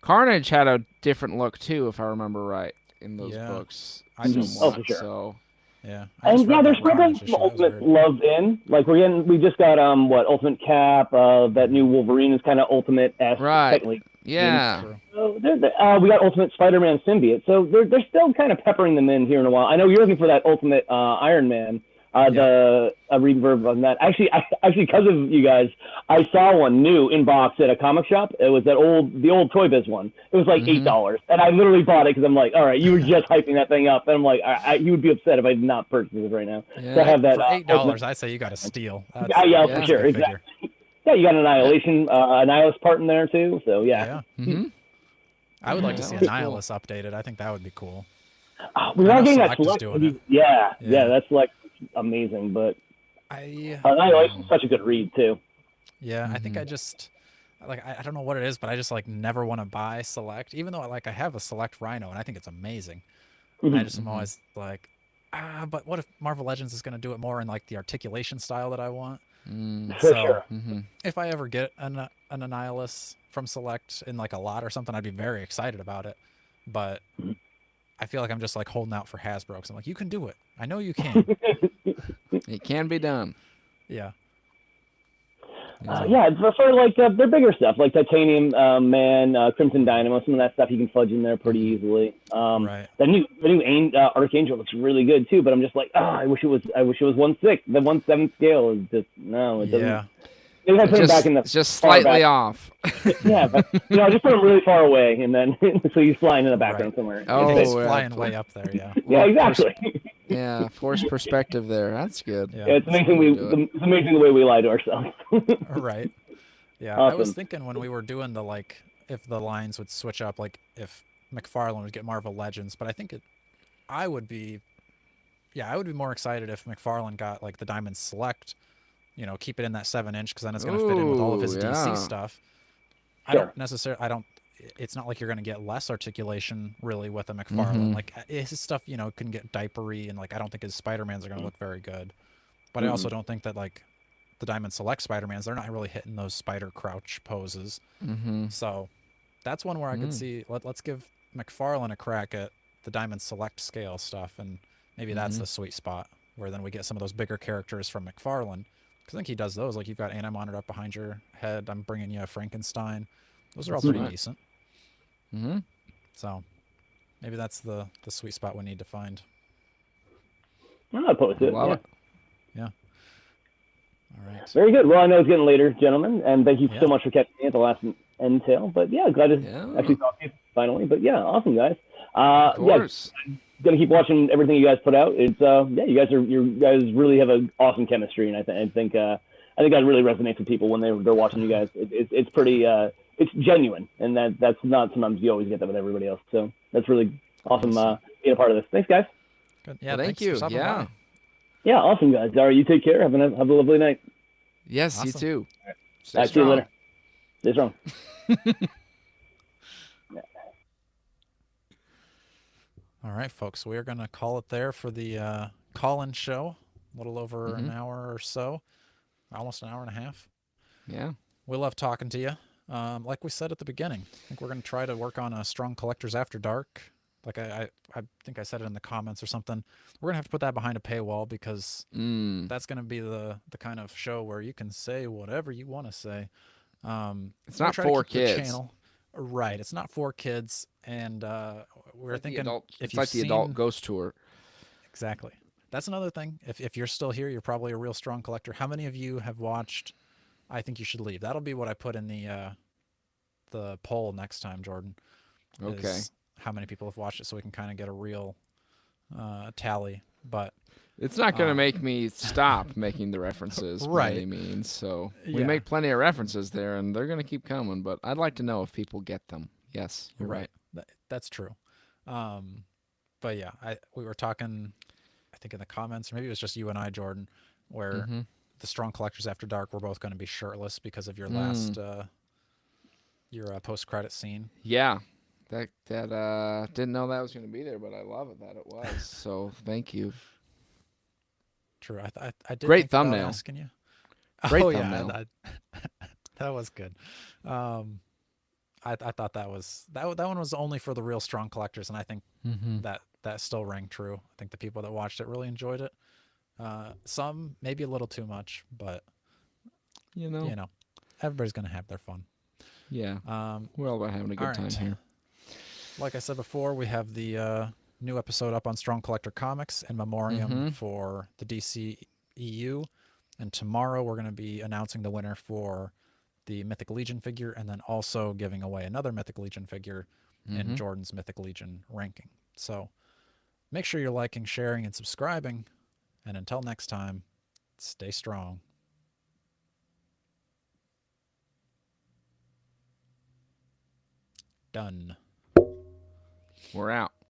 Carnage had a different look, too, if I remember right, in those Yeah. books. I just- Oh, for sure. So, Yeah. I just And yeah, read they're that Carnage sprinkling issue. some That was Ultimate weird. love in. Like we just got Ultimate Cap. That new Wolverine is kind of Ultimate-esque, right. technically. Yeah. True. So we got Ultimate Spider-Man symbiote. So they're still kind of peppering them in here in a while. I know you're looking for that Ultimate Iron Man. The reverb on that. Actually, because of you guys, I saw one new in box at a comic shop. It was the old Toy Biz one. It was like $8, and I literally bought it because I'm like, all right, you were just hyping that thing up, and I'm like, you would be upset if I did not purchase it right now. Yeah. To have that For $8, I say you got to steal. That's, yeah, that's for a sure, good exactly. figure. Yeah, you got an Annihilus part in there too. So Yeah. Mm-hmm. I would like to that see was Annihilus updated. I think that would be cool. We I are know getting that Select is select. doing it. Yeah, Yeah. that's like amazing. But I Annihilus is such a good read too. Yeah, I think I just like I don't know what it is, but I just like never want to buy Select, even though like I have a Select Rhino and I think it's amazing. I just am always like, but what if Marvel Legends is going to do it more in like the articulation style that I want? For So sure. if I ever get an Annihilus from Select in like a lot or something, I'd be very excited about it. But I feel like I'm just like holding out for Hasbro because I'm like, you can do it. I know you can. It can be done. Yeah. Yeah, it's for like their bigger stuff, like Titanium Man, Crimson Dynamo, some of that stuff you can fudge in there pretty easily. Right. The new Archangel looks really good too, but I'm just like, I wish it was 1/6. The 1/7 scale is just no, it doesn't. Yeah. Maybe I put him back in the It's just far slightly back. off. Yeah, but just put him really far away, and then so he's flying in the background somewhere. Oh, It's yeah. flying way up there. Yeah. Yeah, exactly. Yeah, forced perspective there. That's good. Yeah. It's amazing. It's amazing the way we lie to ourselves. Right. Yeah. Awesome. I was thinking when we were doing the like, if the lines would switch up, like if McFarlane would get Marvel Legends, but I think I would be more excited if McFarlane got like the Diamond Select, keep it in that 7-inch because then it's going to fit in with all of his DC stuff. Sure. It's not like you're going to get less articulation really with a McFarlane. Like his stuff, can get diapery and like I don't think his Spider-Mans are going to look very good. But I also don't think that like the Diamond Select Spider-Mans, they're not really hitting those spider crouch poses. So that's one where I could see, let's give McFarlane a crack at the Diamond Select scale stuff, and maybe that's the sweet spot where then we get some of those bigger characters from McFarlane. Because I think he does those. Like you've got Anti-Monitor up behind your head. I'm bringing you a Frankenstein. Those are all pretty decent. So maybe that's the sweet spot we need to find. I'm not opposed to it. Love Yeah. it. Yeah. All right. Very good. Well, I know it's getting later, gentlemen, and thank you Yeah. so much for catching me at the last entail. But yeah, glad to actually talk to you finally. But yeah, awesome guys. Of course. Gonna keep watching everything you guys put out. It's you guys really have an awesome chemistry, and I think that really resonates with people when they're watching you guys. It's pretty it's genuine, and that's not sometimes you always get that with everybody else. So that's really awesome being a part of this. Thanks, guys. Good. Yeah. Well, thank thanks for you. stopping Yeah. by. Yeah, awesome guys. All right, you take care. Have a lovely night. Yes, you Awesome. too. Stay All right, see you strong. later. Stay strong. All right, folks. We are going to call it there for the call-in show. A little over an hour or so. Almost an hour and a half. Yeah. We love talking to you. Like we said at the beginning, I think we're going to try to work on a Strong Collectors After Dark. Like I think I said it in the comments or something. We're going to have to put that behind a paywall because that's going to be the kind of show where you can say whatever you want to say. It's not for kids. Right. It's not for kids. And we're thinking It's like the adult ghost tour. Exactly. That's another thing. If you're still here, you're probably a real Strong Collector. How many of you have watched I Think You Should Leave? That'll be what I put in the poll next time, Jordan. Okay. Is how many people have watched it so we can kind of get a real tally. But it's not going to make me stop making the references by any means. So we make plenty of references there, and they're going to keep coming. But I'd like to know if people get them. Yes, you're right. That's true. But yeah, we were talking, I think in the comments, or maybe it was just you and I, Jordan, where the Strong Collectors After Dark, we're both going to be shirtless because of your last your post-credit scene. Yeah, that didn't know that was going to be there, but I love it that it was. So thank you. True. I did Great think about thumbnail. asking you. Great Oh thumbnail. yeah, that was good. I thought that one was only for the real strong collectors, and I think that still rang true. I think the people that watched it really enjoyed it. Some maybe a little too much, but You know, everybody's gonna have their fun. yeah. Um, We're all about having a good all time right. here. Like I said before, we have the new episode up on Strong Collector Comics in memoriam for the DC EU, and tomorrow we're going to be announcing the winner for the Mythic Legion figure, and then also giving away another Mythic Legion figure in Jordan's Mythic Legion ranking. So make sure you're liking, sharing, and subscribing. And until next time, stay strong. Done. We're out.